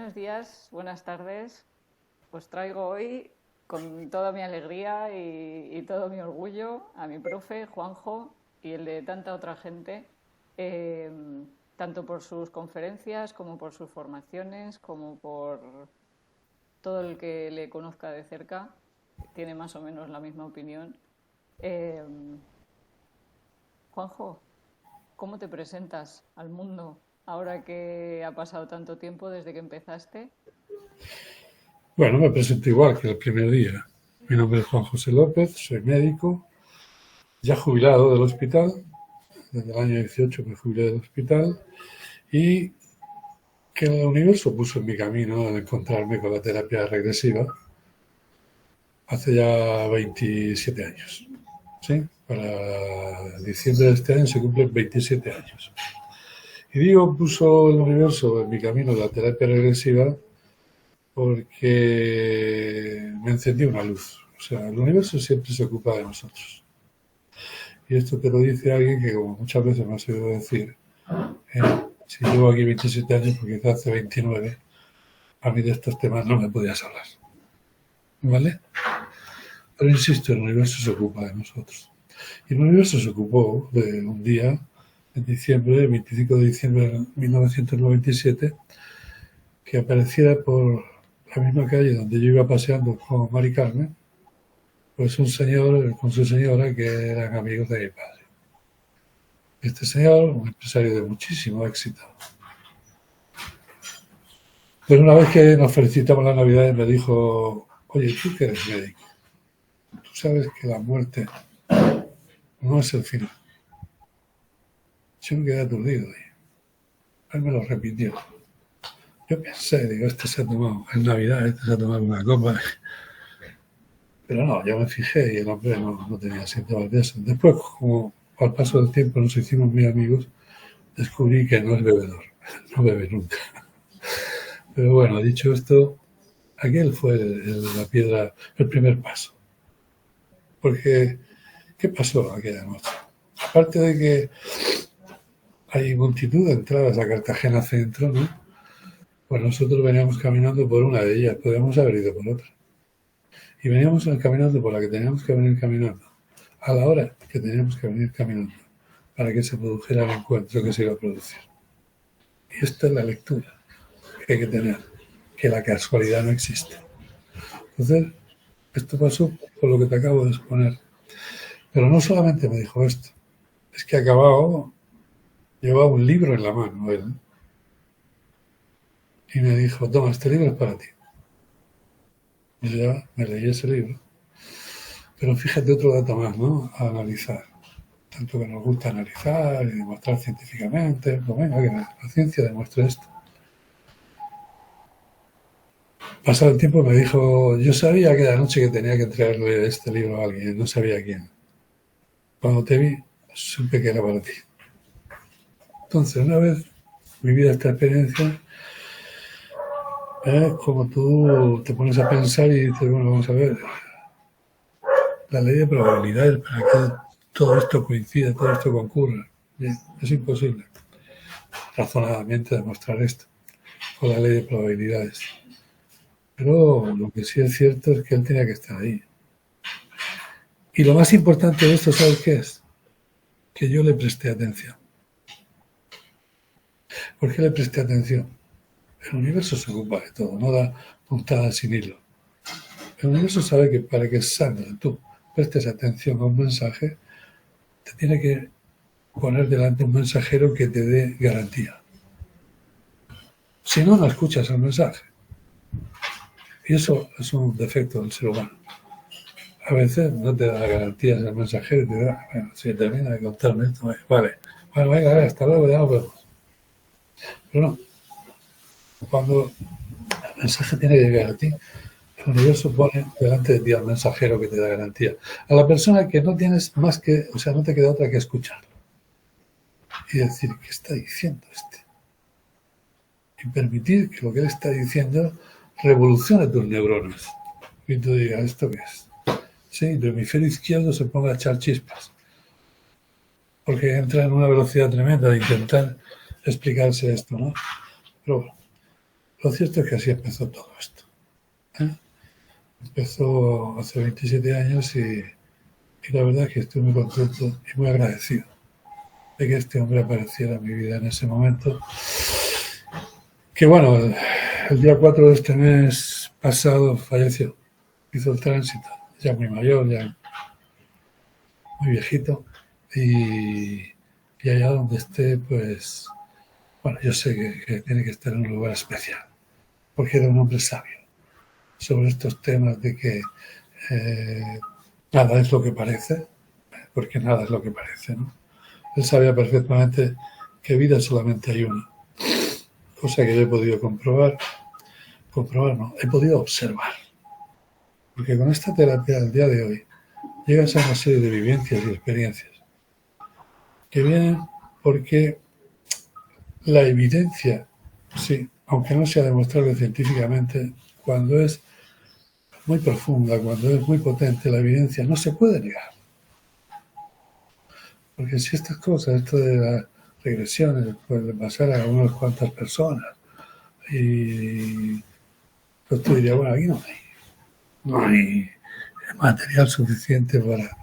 buenos días, buenas tardes. Os traigo hoy con toda mi alegría y todo mi orgullo a mi profe Juanjo y el de tanta otra gente, eh, tanto por sus conferencias como por sus formaciones, como por todo el que le conozca de cerca, tiene más o menos la misma opinión. Eh, Juanjo, ¿cómo te presentas al mundo ahora que ha pasado tanto tiempo desde que empezaste? Bueno, me presento igual que el primer día. Mi nombre es Juan José López, soy médico, ya jubilado del hospital, desde el año 18 me jubilé del hospital y que el universo puso en mi camino al encontrarme con la terapia regresiva hace ya 27 años. ¿Sí? Para diciembre de este año se cumplen 27 años. Y digo, puso el universo en mi camino la terapia regresiva porque me encendió una luz. O sea, el universo siempre se ocupa de nosotros. Y esto te lo dice alguien que, como muchas veces me has oído decir, eh, si llevo aquí 27 años, porque quizás hace 29, a mí de estos temas no me podías hablar. ¿Vale? Pero insisto, el universo se ocupa de nosotros. Y el universo se ocupó de un día, en diciembre, el 25 de diciembre de 1997, que apareciera por la misma calle donde yo iba paseando con Mari Carmen, pues un señor con su señora que eran amigos de mi padre. Este señor, un empresario de muchísimo éxito. Pues una vez que nos felicitamos la Navidad, me dijo, oye, tú que eres médico, tú sabes que la muerte no es el final. Yo me quedé aturdido. Él me lo repitió. Yo pensé, digo, este se ha tomado, en Navidad, este se ha tomado una copa. Pero no, yo me fijé y el hombre no tenía síntomas de eso. Después, como al paso del tiempo nos hicimos muy amigos, descubrí que no es bebedor, no bebe nunca. Pero bueno, dicho esto, aquel fue la piedra, el primer paso. Porque, ¿qué pasó aquella noche? Aparte de que hay multitud de entradas a Cartagena Centro, ¿no? Pues nosotros veníamos caminando por una de ellas, podríamos haber ido por otra. Y veníamos caminando por la que teníamos que venir caminando, a la hora que teníamos que venir caminando, para que se produjera el encuentro que se iba a producir. Y esta es la lectura que hay que tener, que la casualidad no existe. Entonces, esto pasó por lo que te acabo de exponer. Pero no solamente me dijo esto, es que llevaba un libro en la mano él, y me dijo, toma, este libro es para ti. Y ya me leí ese libro. Pero fíjate otro dato más, ¿no? A analizar. Tanto que nos gusta analizar y demostrar científicamente. Pues venga, que la ciencia demuestre esto. Pasado el tiempo me dijo, yo sabía aquella noche que tenía que entregarle este libro a alguien, no sabía quién. Cuando te vi, supe que era para ti. Entonces, una vez vivida esta experiencia, como tú te pones a pensar y dices, bueno, vamos a ver, la ley de probabilidades para que todo esto coincida, todo esto concurra. Bien, es imposible razonadamente demostrar esto con la ley de probabilidades. Pero lo que sí es cierto es que él tenía que estar ahí. Y lo más importante de esto, ¿sabes qué es? Que yo le presté atención. ¿Por qué le presté atención? El universo se ocupa de todo, no da puntadas sin hilo. El universo sabe que para que tú prestes atención a un mensaje, te tiene que poner delante un mensajero que te dé garantía. Si no, no escuchas el mensaje. Y eso es un defecto del ser humano. A veces no te da garantías el mensajero, te da, bueno, si termina de contarme esto, vale, bueno, venga, hasta luego, ya nos vemos. Pero no, cuando el mensaje tiene que llegar a ti, el universo pone delante de ti al mensajero que te da garantía. A la persona que no tienes más que, o sea, no te queda otra que escucharlo. Y decir, ¿qué está diciendo este? Y permitir que lo que él está diciendo revolucione tus neuronas. Y tú digas, ¿esto qué es? Sí, tu hemisferio izquierdo se ponga a echar chispas. Porque entra en una velocidad tremenda de intentar explicarse esto, ¿no? Pero bueno, Lo cierto es que así empezó todo esto. Empezó hace 27 años y la verdad es que estoy muy contento y muy agradecido de que este hombre apareciera en mi vida en ese momento. Que bueno, el día 4 de este mes pasado falleció, hizo el tránsito, ya muy mayor, ya muy viejito, y allá donde esté, pues, bueno, yo sé que tiene que estar en un lugar especial, porque era un hombre sabio sobre estos temas de que nada es lo que parece, porque nada es lo que parece, ¿no? Él sabía perfectamente que vida solamente hay una, cosa que yo he podido comprobar no, he podido observar, porque con esta terapia al día de hoy llegas a una serie de vivencias y experiencias que vienen porque la evidencia, sí, aunque no sea demostrable científicamente, cuando es muy profunda, cuando es muy potente, la evidencia no se puede negar. Porque si estas cosas, esto de las regresiones, pues le pasara a unas cuantas personas, y pues tú dirías, bueno, aquí no hay material suficiente para...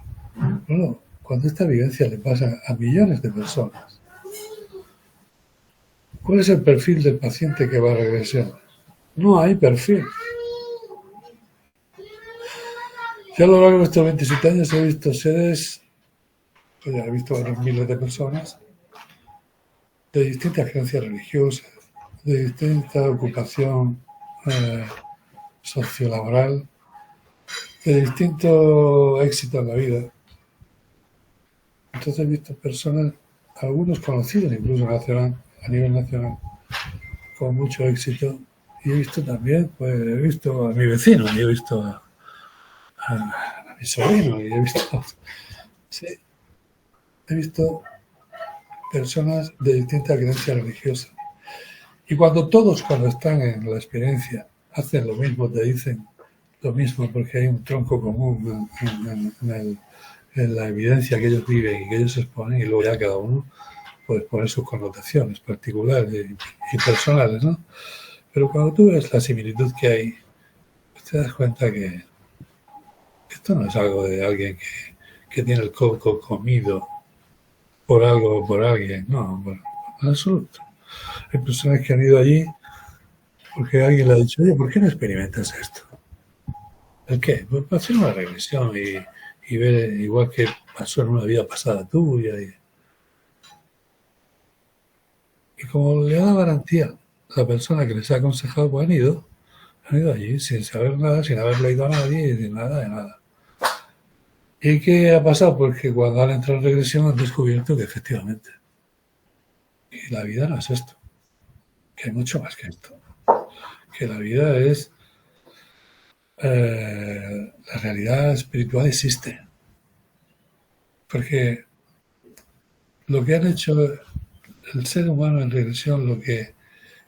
Bueno, cuando esta vivencia le pasa a millones de personas, ¿cuál es el perfil del paciente que va a regresión? No hay perfil. Yo a lo largo de estos 27 años he visto seres, pues ya he visto a varios miles de personas, de distintas creencias religiosas, de distinta ocupación sociolaboral, de distinto éxito en la vida. Entonces he visto personas, algunos conocidos incluso a nivel nacional, con mucho éxito, y he visto también, pues he visto a mi vecino, y he visto a mi sobrino, y he visto, sí, he visto personas de distinta creencia religiosa. Y cuando están en la experiencia, hacen lo mismo, te dicen lo mismo, porque hay un tronco común en la evidencia que ellos viven y que ellos exponen, y luego ya cada uno puede poner sus connotaciones particulares y personales, ¿no? Pero cuando tú ves la similitud que hay, te das cuenta que esto no es algo de alguien que tiene el coco comido por algo o por alguien, no, bueno, en absoluto. Hay personas que han ido allí porque alguien le ha dicho, oye, ¿por qué no experimentas esto? ¿El qué? Pues para hacer una regresión y ver igual que pasó en una vida pasada tuya. Y como le da garantía la persona que les ha aconsejado, pues han ido allí sin saber nada, sin haber leído a nadie y sin nada de nada. ¿Y qué ha pasado? Pues que cuando han entrado en regresión han descubierto que efectivamente que la vida no es esto, que hay mucho más que esto, que la vida es la realidad espiritual existe, porque lo que han hecho el ser humano en regresión, lo que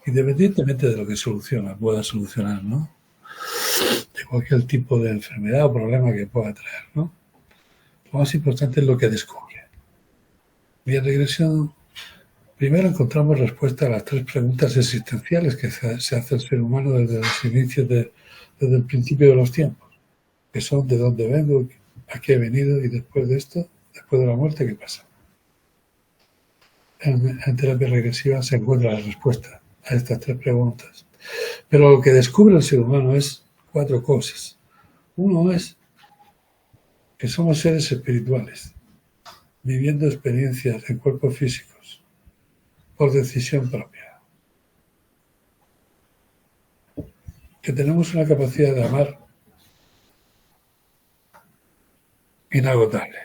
independientemente de lo que pueda solucionar, ¿no? De cualquier tipo de enfermedad o problema que pueda traer, ¿no? Lo más importante es lo que descubre. Y en regresión, primero encontramos respuesta a las 3 preguntas existenciales que se hace el ser humano desde los inicios, desde el principio de los tiempos, que son de dónde vengo, a qué he venido y después de esto, después de la muerte, ¿qué pasa? En terapia regresiva se encuentra la respuesta a estas 3 preguntas. Pero lo que descubre el ser humano es 4 cosas. Uno es que somos seres espirituales, viviendo experiencias en cuerpos físicos, por decisión propia. Que tenemos una capacidad de amar inagotable.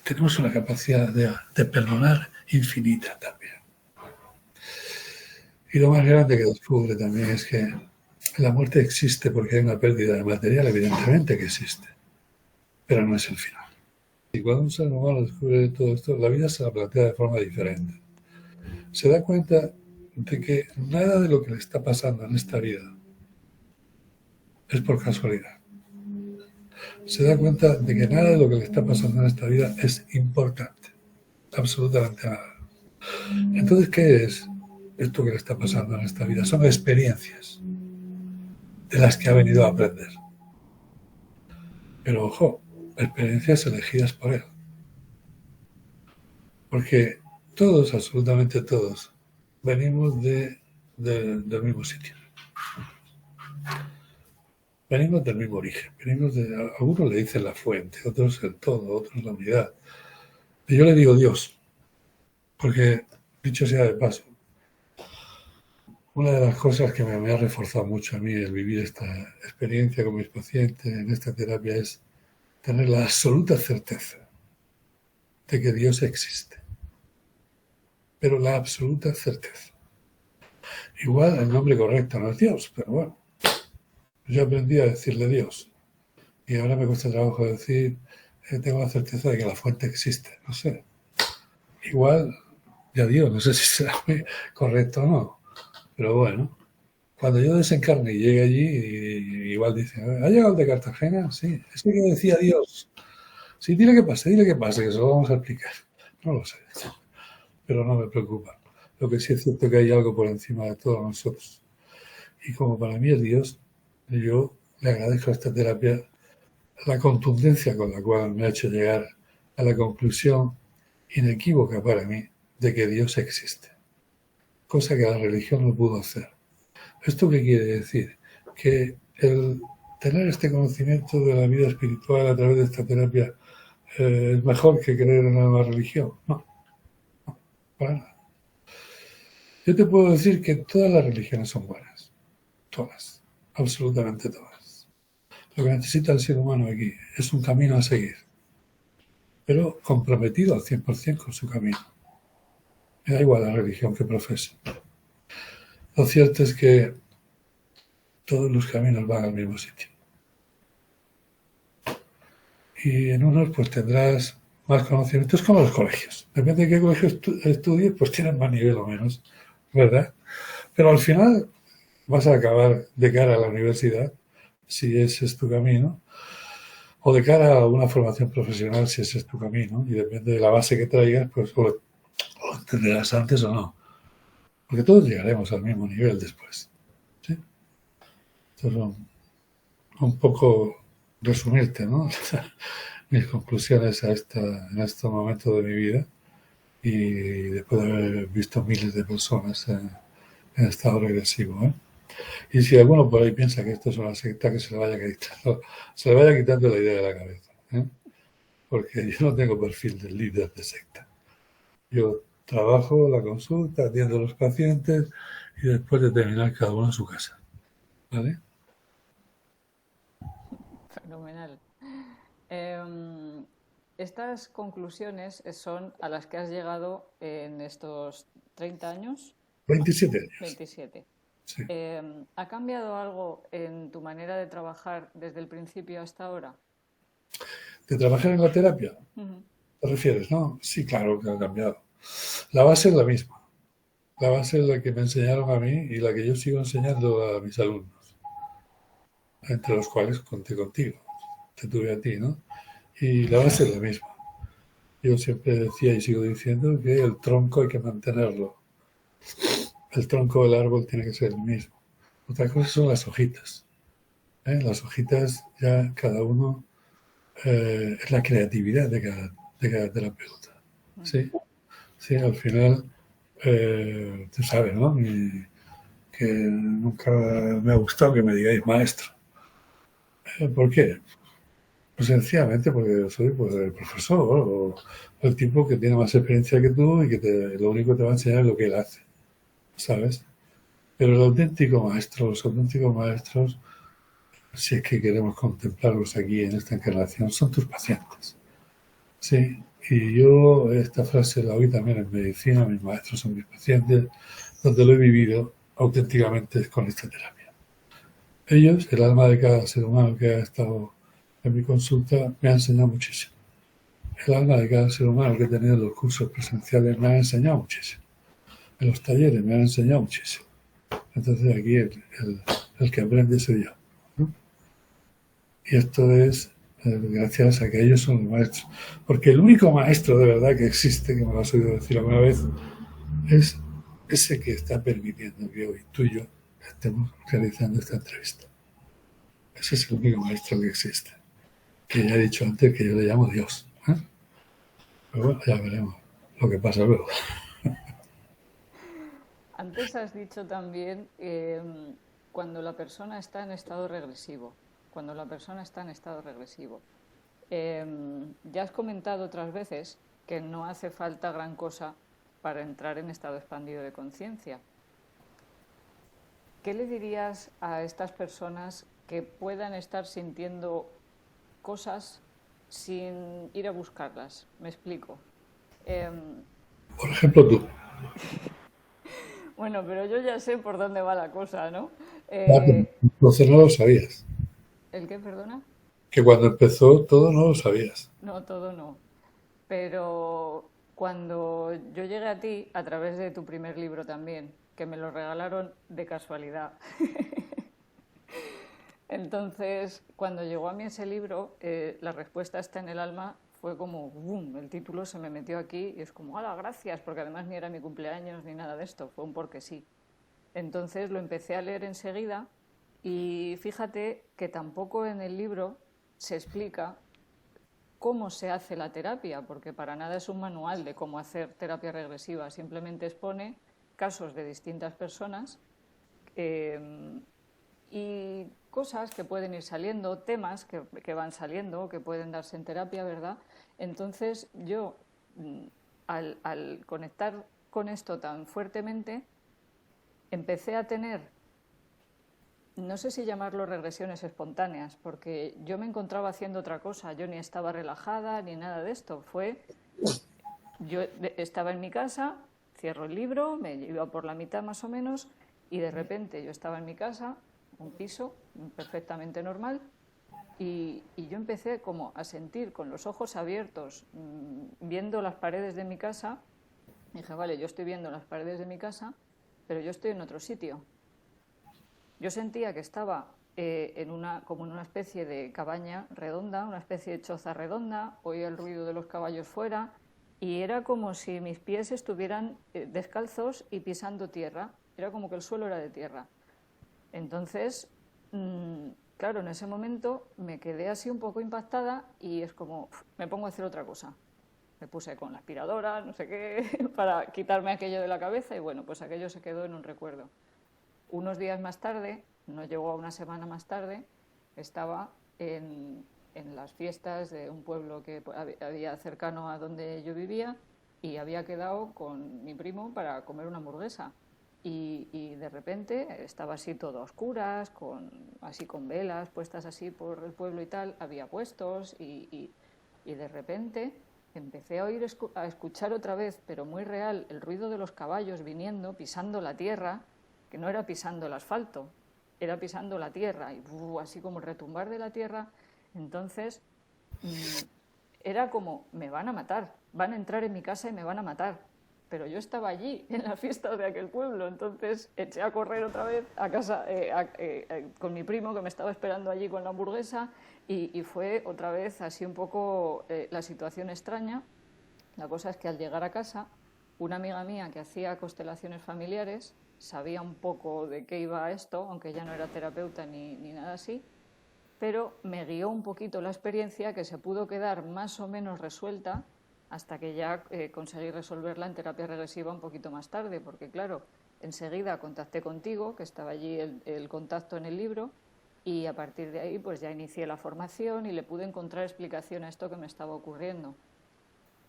Tenemos una capacidad de perdonar infinita también. Y lo más grande que descubre también es que la muerte existe porque hay una pérdida de material, evidentemente que existe, pero no es el final. Y cuando un ser humano descubre todo esto, la vida se la plantea de forma diferente. Se da cuenta de que nada de lo que le está pasando en esta vida es por casualidad. Se da cuenta de que nada de lo que le está pasando en esta vida es importante. Absolutamente nada. Entonces, ¿qué es? esto que le está pasando en esta vida. Son experiencias de las que ha venido a aprender. Pero ojo, experiencias elegidas por él. Porque todos, absolutamente todos, venimos del mismo sitio. Venimos del mismo origen. Algunos le dicen la fuente, otros el todo, otros la unidad. Y yo le digo Dios, porque, dicho sea de paso, una de las cosas que me ha reforzado mucho a mí el vivir esta experiencia con mis pacientes en esta terapia es tener la absoluta certeza de que Dios existe. Pero la absoluta certeza. Igual el nombre correcto no es Dios, pero bueno. Yo aprendí a decirle Dios. Y ahora me cuesta trabajo decir, tengo la certeza de que la fuente existe. No sé. Igual, ya Dios, no sé si será muy correcto o no. Pero bueno, cuando yo desencarne y llegue allí, igual dice, ¿ha llegado el de Cartagena? Sí, es que decía Dios. Sí, dile que pase, que se lo vamos a explicar. No lo sé, pero no me preocupa. Lo que sí es cierto que hay algo por encima de todos nosotros. Y como para mí es Dios, yo le agradezco a esta terapia la contundencia con la cual me ha hecho llegar a la conclusión inequívoca para mí de que Dios existe. Cosa que la religión no pudo hacer. ¿Esto qué quiere decir? Que el tener este conocimiento de la vida espiritual a través de esta terapia es mejor que creer en una religión. No, para nada. Yo te puedo decir que todas las religiones son buenas. Todas. Absolutamente todas. Lo que necesita el ser humano aquí es un camino a seguir. Pero comprometido al 100% con su camino. Me da igual la religión que profese. Lo cierto es que todos los caminos van al mismo sitio. Y en unos pues tendrás más conocimientos como los colegios. Depende de qué colegio estudies, pues tienen más nivel o menos, ¿verdad? Pero al final vas a acabar de cara a la universidad, si ese es tu camino, o de cara a una formación profesional, si ese es tu camino, y depende de la base que traigas, pues o entenderás antes o no. Porque todos llegaremos al mismo nivel después. ¿Sí? Entonces, un poco resumirte, ¿no? Mis conclusiones en este momento de mi vida y después de haber visto miles de personas en estado regresivo. Y si alguno por ahí piensa que esto es una secta, que se le vaya quitando la idea de la cabeza. Porque yo no tengo perfil de líder de secta. Yo trabajo la consulta, atiendo a los pacientes y después de terminar cada uno en su casa. ¿Vale? Fenomenal. Estas conclusiones son a las que has llegado en estos 30 años. 27 años. 27. Sí. ¿Ha cambiado algo en tu manera de trabajar desde el principio hasta ahora? ¿De trabajar en la terapia? ¿Te refieres, no? Sí, claro que ha cambiado. La base es la misma. La base es la que me enseñaron a mí y la que yo sigo enseñando a mis alumnos, entre los cuales conté contigo, te tuve a ti, ¿no? Y la base es la misma. Yo siempre decía y sigo diciendo que el tronco hay que mantenerlo. El tronco del árbol tiene que ser el mismo. Otra cosa son las hojitas. Las hojitas ya cada uno es la creatividad de cada terapeuta. ¿Sí? Sí, al final, tú sabes, ¿no? Que nunca me ha gustado que me digáis maestro. ¿Por qué? Pues sencillamente porque soy pues, el profesor o el tipo que tiene más experiencia que tú y que lo único que te va a enseñar es lo que él hace, ¿sabes? Pero el auténtico maestro, los auténticos maestros, si es que queremos contemplarlos aquí en esta encarnación, son tus pacientes. Sí, y yo esta frase la oí también en medicina, mis maestros son mis pacientes, donde lo he vivido auténticamente con esta terapia. Ellos, el alma de cada ser humano que ha estado en mi consulta, me ha enseñado muchísimo. El alma de cada ser humano que he tenido en los cursos presenciales me ha enseñado muchísimo. En los talleres me han enseñado muchísimo. Entonces aquí el que aprende soy yo, ¿no? Y esto es gracias a que ellos son los maestros. Porque el único maestro de verdad que existe, que me lo has oído decir alguna vez, es ese que está permitiendo que hoy tú y yo estemos realizando esta entrevista. Ese es el único maestro que existe. Que ya he dicho antes que yo le llamo Dios. Pero bueno, ya veremos lo que pasa luego. Antes has dicho también cuando la persona está en estado regresivo. Cuando la persona está en estado regresivo. Ya has comentado otras veces que no hace falta gran cosa para entrar en estado expandido de conciencia. ¿Qué le dirías a estas personas que puedan estar sintiendo cosas sin ir a buscarlas? Me explico. Por ejemplo, tú. Bueno, pero yo ya sé por dónde va la cosa, ¿no? Entonces no lo sabías. ¿El qué, perdona? Que cuando empezó todo no lo sabías. No, todo no. Pero cuando yo llegué a ti, a través de tu primer libro también, que me lo regalaron de casualidad. Entonces, cuando llegó a mí ese libro, La respuesta está en el alma, fue como, ¡boom!, el título se me metió aquí y es como, ¡hala, gracias! Porque además ni era mi cumpleaños ni nada de esto, fue un porque sí. Entonces lo empecé a leer enseguida y fíjate que tampoco en el libro se explica cómo se hace la terapia, porque para nada es un manual de cómo hacer terapia regresiva, simplemente expone casos de distintas personas y cosas que pueden ir saliendo, temas que van saliendo, que pueden darse en terapia, ¿verdad? Entonces yo, al conectar con esto tan fuertemente, empecé a tener, no sé si llamarlo regresiones espontáneas, porque yo me encontraba haciendo otra cosa, yo ni estaba relajada ni nada de esto. Yo estaba en mi casa, cierro el libro, me iba por la mitad más o menos, y de repente yo estaba en mi casa, un piso perfectamente normal, y yo empecé como a sentir con los ojos abiertos, viendo las paredes de mi casa. Dije, vale, yo estoy viendo las paredes de mi casa, pero yo estoy en otro sitio. Yo sentía que estaba como en una especie de cabaña redonda, una especie de choza redonda, oía el ruido de los caballos fuera y era como si mis pies estuvieran descalzos y pisando tierra. Era como que el suelo era de tierra. Entonces, claro, en ese momento me quedé así un poco impactada y es como, me pongo a hacer otra cosa. Me puse con la aspiradora, no sé qué, para quitarme aquello de la cabeza y bueno, pues aquello se quedó en un recuerdo. Unos días más tarde, no llegó a una semana más tarde, estaba en las fiestas de un pueblo que había cercano a donde yo vivía y había quedado con mi primo para comer una hamburguesa. Y de repente estaba así todo a oscuras, así con velas puestas así por el pueblo y tal, había puestos y de repente empecé a a escuchar otra vez, pero muy real, el ruido de los caballos viniendo, pisando la tierra, que no era pisando el asfalto, era pisando la tierra, y así como el retumbar de la tierra. Entonces era como, me van a matar, van a entrar en mi casa y me van a matar. Pero yo estaba allí, en la fiesta de aquel pueblo, entonces eché a correr otra vez a casa con mi primo que me estaba esperando allí con la hamburguesa y fue otra vez así un poco la situación extraña. La cosa es que al llegar a casa, una amiga mía que hacía constelaciones familiares sabía un poco de qué iba esto, aunque ella no era terapeuta ni nada así, pero me guió un poquito la experiencia que se pudo quedar más o menos resuelta hasta que ya conseguí resolverla en terapia regresiva un poquito más tarde, porque claro, enseguida contacté contigo, que estaba allí el contacto en el libro, y a partir de ahí pues ya inicié la formación y le pude encontrar explicación a esto que me estaba ocurriendo.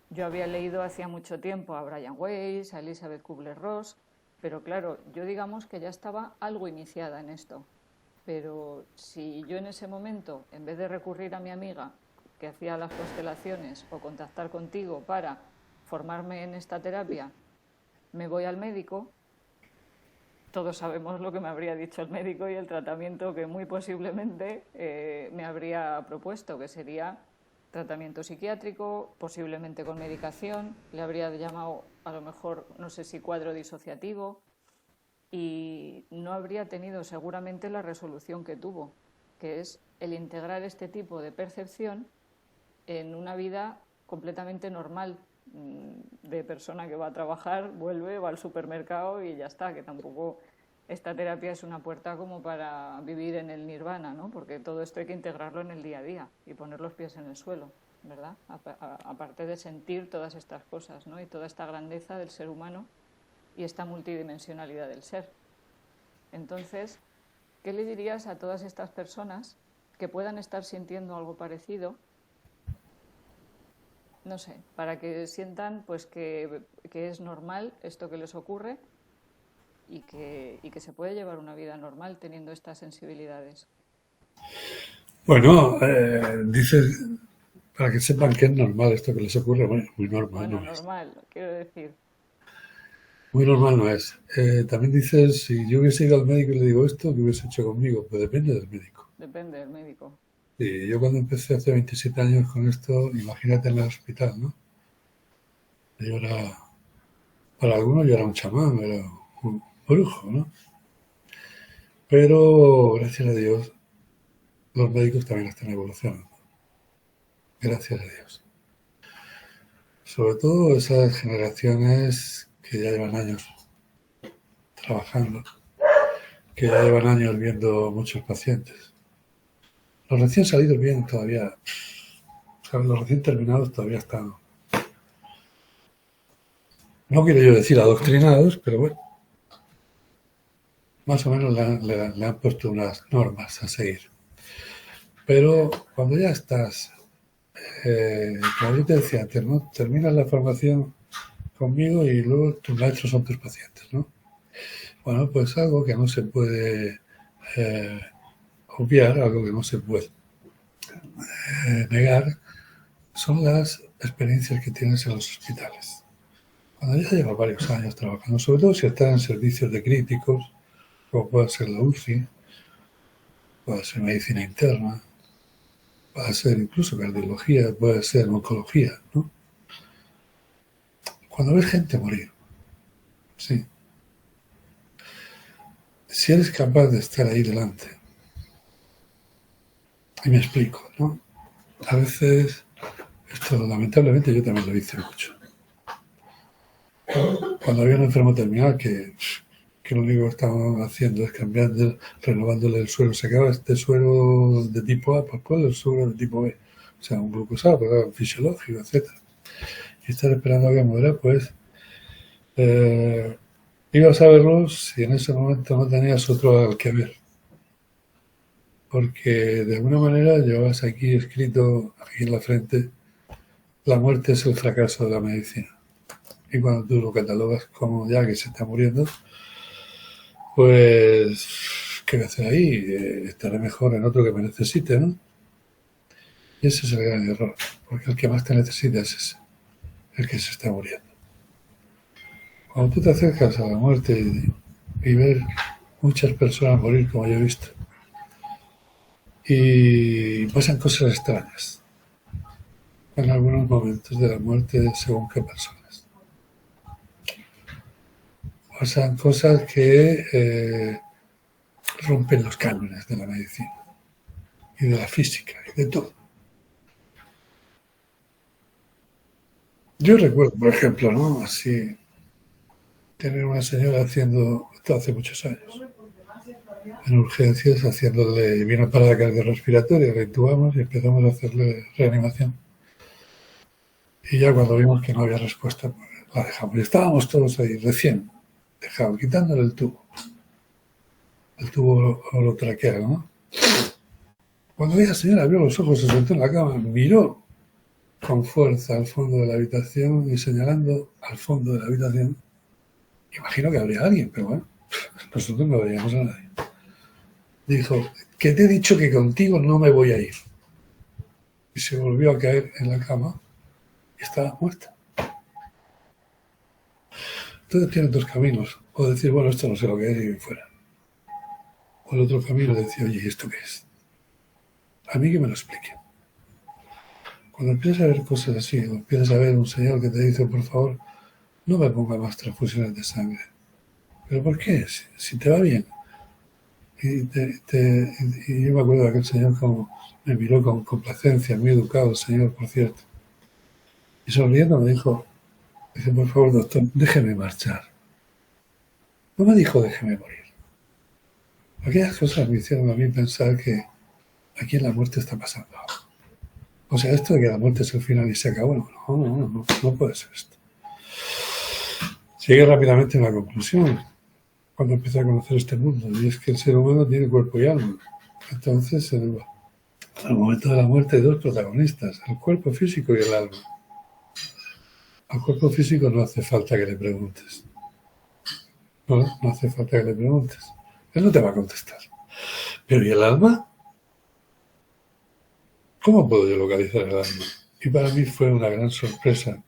Yo había leído hacía mucho tiempo a Brian Weiss, a Elizabeth Kubler-Ross, pero claro, yo digamos que ya estaba algo iniciada en esto. Pero si yo en ese momento, en vez de recurrir a mi amiga que hacía las constelaciones o contactar contigo para formarme en esta terapia, me voy al médico, todos sabemos lo que me habría dicho el médico y el tratamiento que muy posiblemente me habría propuesto, que sería tratamiento psiquiátrico, posiblemente con medicación, le habría llamado a lo mejor, no sé si cuadro disociativo, y no habría tenido seguramente la resolución que tuvo, que es el integrar este tipo de percepción en una vida completamente normal, de persona que va a trabajar, vuelve, va al supermercado y ya está, que tampoco esta terapia es una puerta como para vivir en el nirvana, ¿no? Porque todo esto hay que integrarlo en el día a día y poner los pies en el suelo, ¿verdad? Aparte de sentir todas estas cosas, ¿no? Y toda esta grandeza del ser humano y esta multidimensionalidad del ser. Entonces, ¿qué le dirías a todas estas personas que puedan estar sintiendo algo parecido? No sé, para que sientan pues que es normal esto que les ocurre y que se puede llevar una vida normal teniendo estas sensibilidades. Bueno, dices, para que sepan que es normal esto que les ocurre, bueno, muy normal Bueno, no es. normal, quiero decir. Muy normal no es. También dices, si yo hubiese ido al médico y le digo esto, ¿qué hubiese hecho conmigo? Pues depende del médico. Depende del médico. Y yo cuando empecé hace 27 años con esto, imagínate en el hospital, ¿no? Yo era, para algunos yo era un chamán, era un brujo, ¿no? Pero gracias a Dios, los médicos también están evolucionando. Gracias a Dios. Sobre todo esas generaciones que ya llevan años trabajando, que ya llevan años viendo muchos pacientes. Los recién salidos bien todavía, o sea, los recién terminados todavía están, no quiero yo decir adoctrinados, pero bueno, más o menos le han puesto unas normas a seguir. Pero cuando ya estás, como yo te decía antes, ¿no? Terminas la formación conmigo y luego tus maestros son tus pacientes, ¿no? Bueno, pues algo que no se puede eh, obviar, algo que no se puede negar, son las experiencias que tienes en los hospitales. Cuando ya llevas varios años trabajando, sobre todo si estás en servicios de críticos, como puede ser la UCI, puede ser medicina interna, puede ser incluso cardiología, puede ser oncología, ¿no? Cuando ves gente morir, sí, si eres capaz de estar ahí delante, y me explico, ¿no? A veces, esto lamentablemente yo también lo hice mucho. Cuando había un enfermo terminal que lo único que estaban haciendo es cambiando, renovándole el suelo. Se acaba este suelo de tipo A, pues ponle el suelo de tipo B. O sea, un glucosato, un fisiológico, etcétera. Y estar esperando a que muera, pues ibas a verlo si en ese momento no tenías otro al que ver. Porque de alguna manera llevas aquí escrito, aquí en la frente, la muerte es el fracaso de la medicina. Y cuando tú lo catalogas como ya que se está muriendo, pues, ¿qué voy a hacer ahí? Estaré mejor en otro que me necesite, ¿no? Y ese es el gran error, porque el que más te necesita es ese, el que se está muriendo. Cuando tú te acercas a la muerte y ver muchas personas morir como yo he visto, y pasan cosas extrañas en algunos momentos de la muerte según qué personas. Pasan cosas que rompen los cánones de la medicina y de la física y de todo. Yo recuerdo, por ejemplo, ¿no? Así, tener una señora haciendo, esto hace muchos años, en urgencias, haciéndole, vino para la cardiorrespiratoria, la intubamos y empezamos a hacerle reanimación. Y ya cuando vimos que no había respuesta, pues la dejamos. Y estábamos todos ahí, recién dejados, quitándole el tubo orotraqueal, ¿no? Cuando esa señora abrió los ojos, se sentó en la cama, miró con fuerza al fondo de la habitación y señalando al fondo de la habitación, imagino que habría alguien, pero bueno, nosotros no veíamos a nadie. Dijo, que te he dicho que contigo no me voy a ir. Y se volvió a caer en la cama y estaba muerta. Entonces tiene dos caminos. O decir, bueno, esto no sé lo que es y fuera. O el otro camino es decir, oye, ¿y esto qué es? A mí que me lo explique. Cuando empiezas a ver cosas así, o empiezas a ver un señor que te dice, por favor, no me ponga más transfusiones de sangre. ¿Pero por qué? Si te va bien. Y yo me acuerdo de aquel señor como me miró con complacencia, muy educado el señor, por cierto. Y sonriendo me dijo, Dice, por favor, doctor, déjeme marchar. No me dijo déjeme morir. Aquellas cosas me hicieron a mí pensar que aquí en la muerte está pasando algo. O sea, esto de que la muerte es el final y se acabó, no puede ser esto. Llegué rápidamente a la conclusión cuando empecé a conocer este mundo, y es que el ser humano tiene cuerpo y alma. Entonces, en el momento de la muerte hay dos protagonistas, el cuerpo físico y el alma. Al cuerpo físico no hace falta que le preguntes. No hace falta que le preguntes. Él no te va a contestar. Pero ¿y el alma? ¿Cómo puedo yo localizar el alma? Y para mí fue una gran sorpresa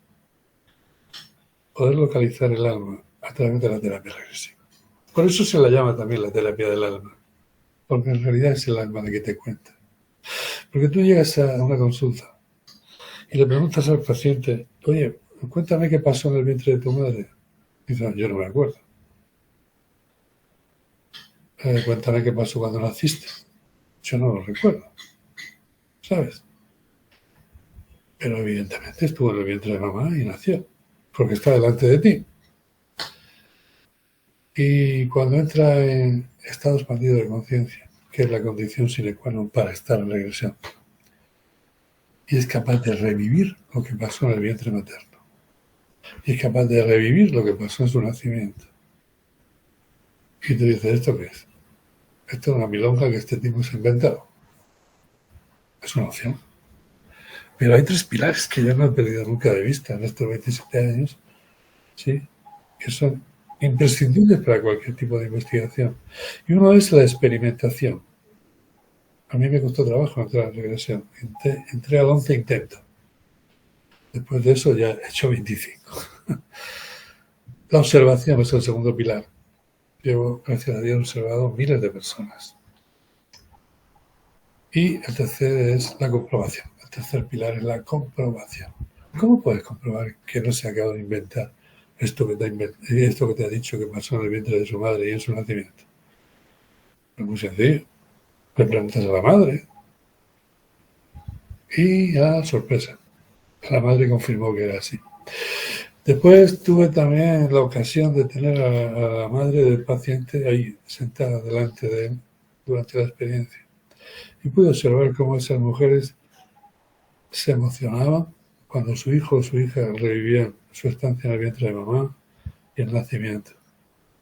poder localizar el alma a través de la terapia regresiva. Por eso se la llama también la terapia del alma, porque en realidad es el alma la que te cuenta. Porque tú llegas a una consulta y le preguntas al paciente, oye, cuéntame qué pasó en el vientre de tu madre. Y dice, yo no me acuerdo. Cuéntame qué pasó cuando naciste. Yo no lo recuerdo. ¿Sabes? Pero evidentemente estuvo en el vientre de mamá y nació, porque está delante de ti. Y cuando entra en estado expandido de conciencia, que es la condición sine qua non para estar en regresión, y es capaz de revivir lo que pasó en el vientre materno, y es capaz de revivir lo que pasó en su nacimiento. Y tú dices, ¿esto qué es? Esto es una milonga que este tipo se ha inventado. Es una opción. Pero hay tres pilares que yo no he perdido nunca de vista en estos 27 años, ¿sí? Que son imprescindibles para cualquier tipo de investigación. Y uno es la experimentación. A mí me costó trabajo entrar en regresión. Entré al 11 intento. Después de eso ya he hecho 25. La observación es el segundo pilar. Llevo, gracias a Dios, observado miles de personas. Y el tercer es la comprobación. El tercer pilar es la comprobación. ¿Cómo puedes comprobar que no se acaba de inventar esto que te ha dicho que pasó en el vientre de su madre y en su nacimiento? Es muy sencillo. Le preguntas a la madre y sorpresa, la madre confirmó que era así. Después tuve también la ocasión de tener a la madre del paciente ahí sentada delante de él durante la experiencia y pude observar cómo esas mujeres se emocionaban cuando su hijo o su hija revivían su estancia en el vientre de mamá y el nacimiento.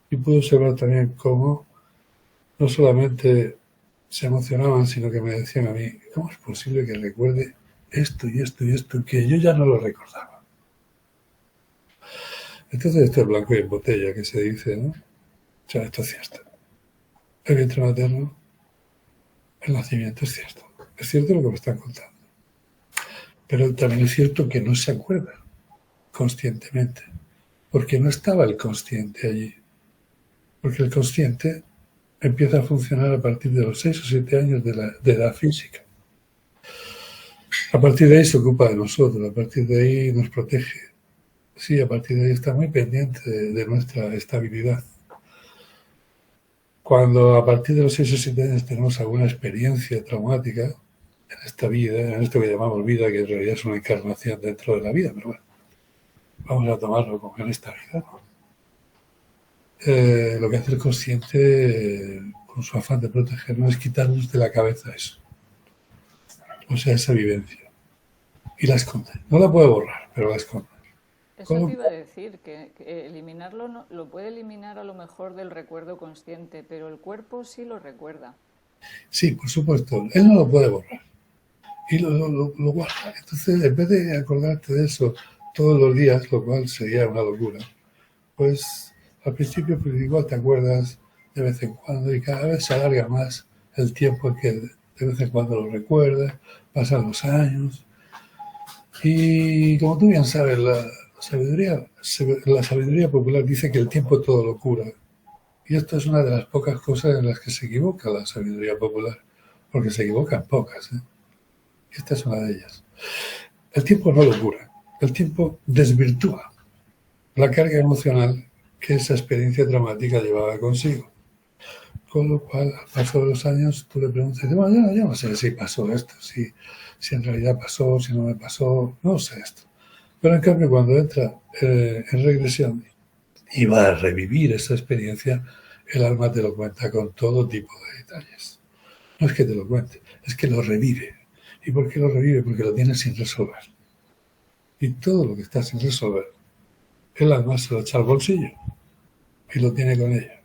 Y pude observar también cómo no solamente se emocionaban, sino que me decían a mí, ¿cómo es posible que recuerde esto y esto y esto, que yo ya no lo recordaba? Entonces esto es blanco y en botella, que se dice, ¿no? O sea, esto es cierto. El vientre materno, el nacimiento es cierto. Es cierto lo que me están contando. Pero también es cierto que no se acuerdan conscientemente, porque no estaba el consciente allí. Porque el consciente empieza a funcionar a partir de los 6 o 7 años de edad física. A partir de ahí se ocupa de nosotros, a partir de ahí nos protege. Sí, a partir de ahí está muy pendiente de nuestra estabilidad. Cuando a partir de los 6 o 7 años tenemos alguna experiencia traumática en esta vida, en esto que llamamos vida, que en realidad es una encarnación dentro de la vida, pero bueno, vamos a tomarlo como en esta vida, ¿no? Lo que hace el consciente, con su afán de protegernos, es quitarnos de la cabeza eso. O sea, esa vivencia. Y la esconde. No la puede borrar, pero la esconde. Eso te iba a decir, que eliminarlo lo puede eliminar a lo mejor del recuerdo consciente, pero el cuerpo sí lo recuerda. Sí, por supuesto. Él no lo puede borrar. Y lo guarda. Entonces, en vez de acordarte de eso todos los días, lo cual sería una locura, pues al principio pues, igual te acuerdas de vez en cuando y cada vez se alarga más el tiempo en que de vez en cuando lo recuerdas, pasan los años. Y como tú bien sabes, la sabiduría popular dice que el tiempo todo lo cura. Y esto es una de las pocas cosas en las que se equivoca la sabiduría popular, porque se equivocan pocas, ¿eh? Y esta es una de ellas. El tiempo no lo cura, el tiempo desvirtúa la carga emocional que esa experiencia traumática llevaba consigo. Con lo cual, al paso de los años, tú le preguntas, bueno, yo no sé si pasó esto, si en realidad pasó, si no me pasó, no sé esto. Pero en cambio, cuando entra en regresión y va a revivir esa experiencia, el alma te lo cuenta con todo tipo de detalles. No es que te lo cuente, es que lo revive. ¿Y por qué lo revive? Porque lo tiene sin resolver. Y todo lo que está sin resolver, el alma se lo echa al bolsillo y lo tiene con ella.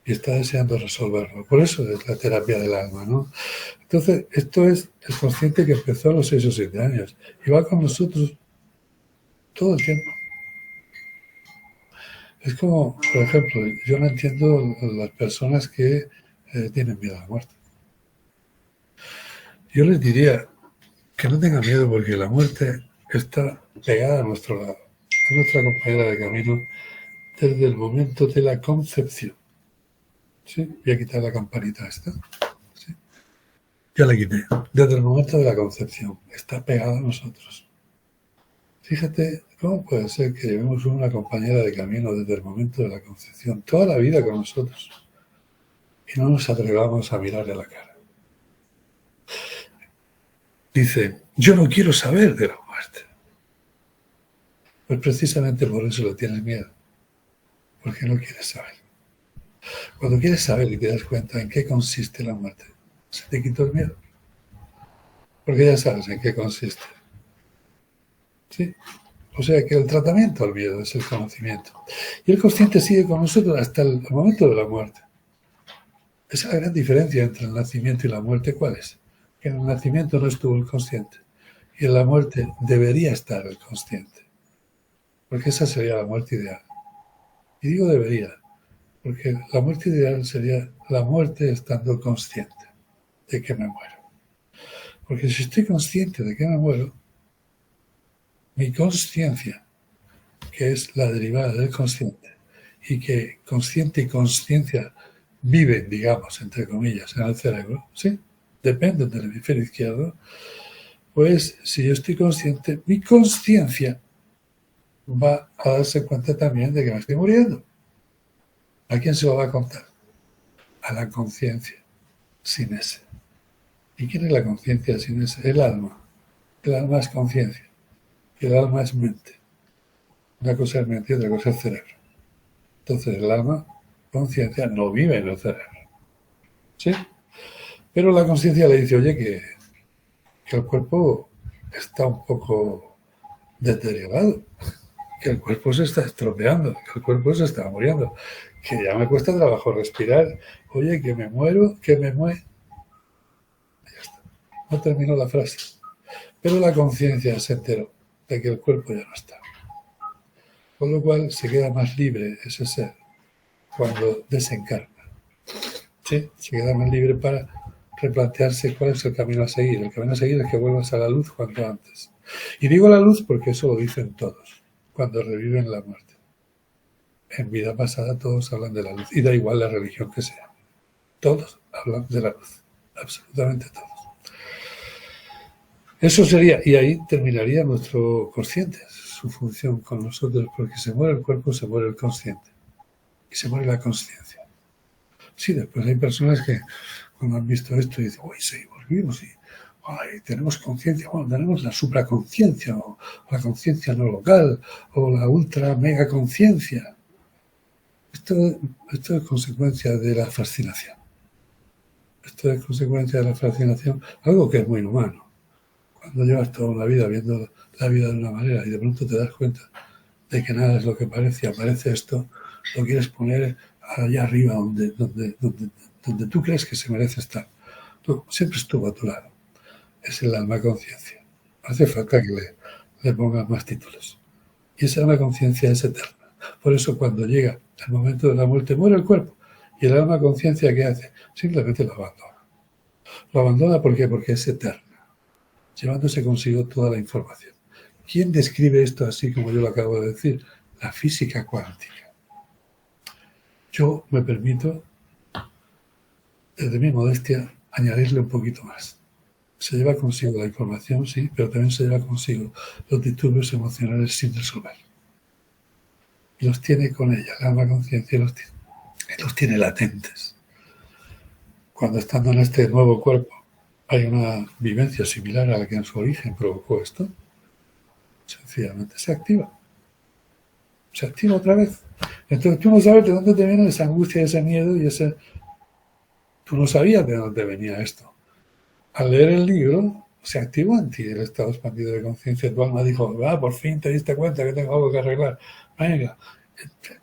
Y está deseando resolverlo. Por eso es la terapia del alma, ¿no? Entonces, esto es el consciente que empezó a los 6 o 7 años y va con nosotros todo el tiempo. Es como, por ejemplo, yo no entiendo las personas que tienen miedo a la muerte. Yo les diría que no tengan miedo porque la muerte está pegada a nuestro lado, a nuestra compañera de camino desde el momento de la concepción. ¿Sí? Voy a quitar la campanita esta. ¿Sí? Ya la quité. Desde el momento de la concepción está pegada a nosotros. Fíjate cómo puede ser que llevemos una compañera de camino desde el momento de la concepción, toda la vida con nosotros, y no nos atrevamos a mirarle a la cara. Dice, yo no quiero saber de la muerte. Pues precisamente por eso le tienes miedo, porque no quieres saber. Cuando quieres saber y te das cuenta en qué consiste la muerte, se te quitó el miedo, porque ya sabes en qué consiste. ¿Sí? O sea que el tratamiento al miedo es el conocimiento. Y el consciente sigue con nosotros hasta el momento de la muerte. Esa es la gran diferencia entre el nacimiento y la muerte. ¿Cuál es? Que en el nacimiento no estuvo el consciente y en la muerte debería estar el consciente. Porque esa sería la muerte ideal. Y digo debería, porque la muerte ideal sería la muerte estando consciente de que me muero. Porque si estoy consciente de que me muero, mi consciencia, que es la derivada del consciente, y que consciente y conciencia viven, digamos, entre comillas, en el cerebro, ¿sí? Dependen del hemisferio izquierdo, pues si yo estoy consciente, mi conciencia va a darse cuenta también de que me estoy muriendo. ¿A quién se lo va a contar? A la conciencia, sin ese. ¿Y quién es la conciencia sin ese? El alma. El alma es conciencia. Y el alma es mente. Una cosa es mente y otra cosa es cerebro. Entonces el alma, conciencia, no vive en el cerebro. ¿Sí? Pero la conciencia le dice, oye, que el cuerpo está un poco deteriorado, que el cuerpo se está estropeando, que el cuerpo se está muriendo, que ya me cuesta trabajo respirar, oye, que me muero, que me muero. Ya está. No terminó la frase. Pero la conciencia se enteró de que el cuerpo ya no está. Con lo cual se queda más libre ese ser cuando desencarna. ¿Sí? Se queda más libre para replantearse cuál es el camino a seguir. El camino a seguir es que vuelvas a la luz cuanto antes. Y digo la luz porque eso lo dicen todos, cuando reviven la muerte. En vida pasada todos hablan de la luz, y da igual la religión que sea. Todos hablan de la luz, absolutamente todos. Eso sería, y ahí terminaría nuestro consciente, su función con nosotros, porque se muere el cuerpo, se muere el consciente, y se muere la conciencia. Sí, después hay personas que cuando han visto esto dicen, uy, seguimos vivos y ay, tenemos conciencia, bueno, tenemos la supraconciencia o la conciencia no local o la ultra mega conciencia. Esto es consecuencia de la fascinación. Esto es consecuencia de la fascinación, algo que es muy humano. Cuando llevas toda la vida viendo la vida de una manera y de pronto te das cuenta de que nada es lo que parece, aparece esto, lo quieres poner allá arriba donde tú crees que se merece estar. No, siempre estuvo a tu lado. Es el alma conciencia. No hace falta que le pongas más títulos. Y esa alma conciencia es eterna. Por eso cuando llega el momento de la muerte muere el cuerpo. Y el alma conciencia, ¿qué hace? Simplemente lo abandona. Lo abandona ¿por qué? Porque es eterna, llevándose consigo toda la información. ¿Quién describe esto así como yo lo acabo de decir? La física cuántica. Yo me permito, desde mi modestia, añadirle un poquito más. Se lleva consigo la información, sí, pero también se lleva consigo los disturbios emocionales sin resolver. Y los tiene con ella, el alma conciencia los tiene latentes. Cuando estando en este nuevo cuerpo hay una vivencia similar a la que en su origen provocó esto, Sencillamente se activa. Se activa otra vez. Entonces tú no sabes de dónde te viene esa angustia, ese miedo y ese... Tú no sabías de dónde venía esto. Al leer el libro, se activó en ti el estado expandido de conciencia. Tu alma dijo, por fin te diste cuenta que tengo algo que arreglar. Venga,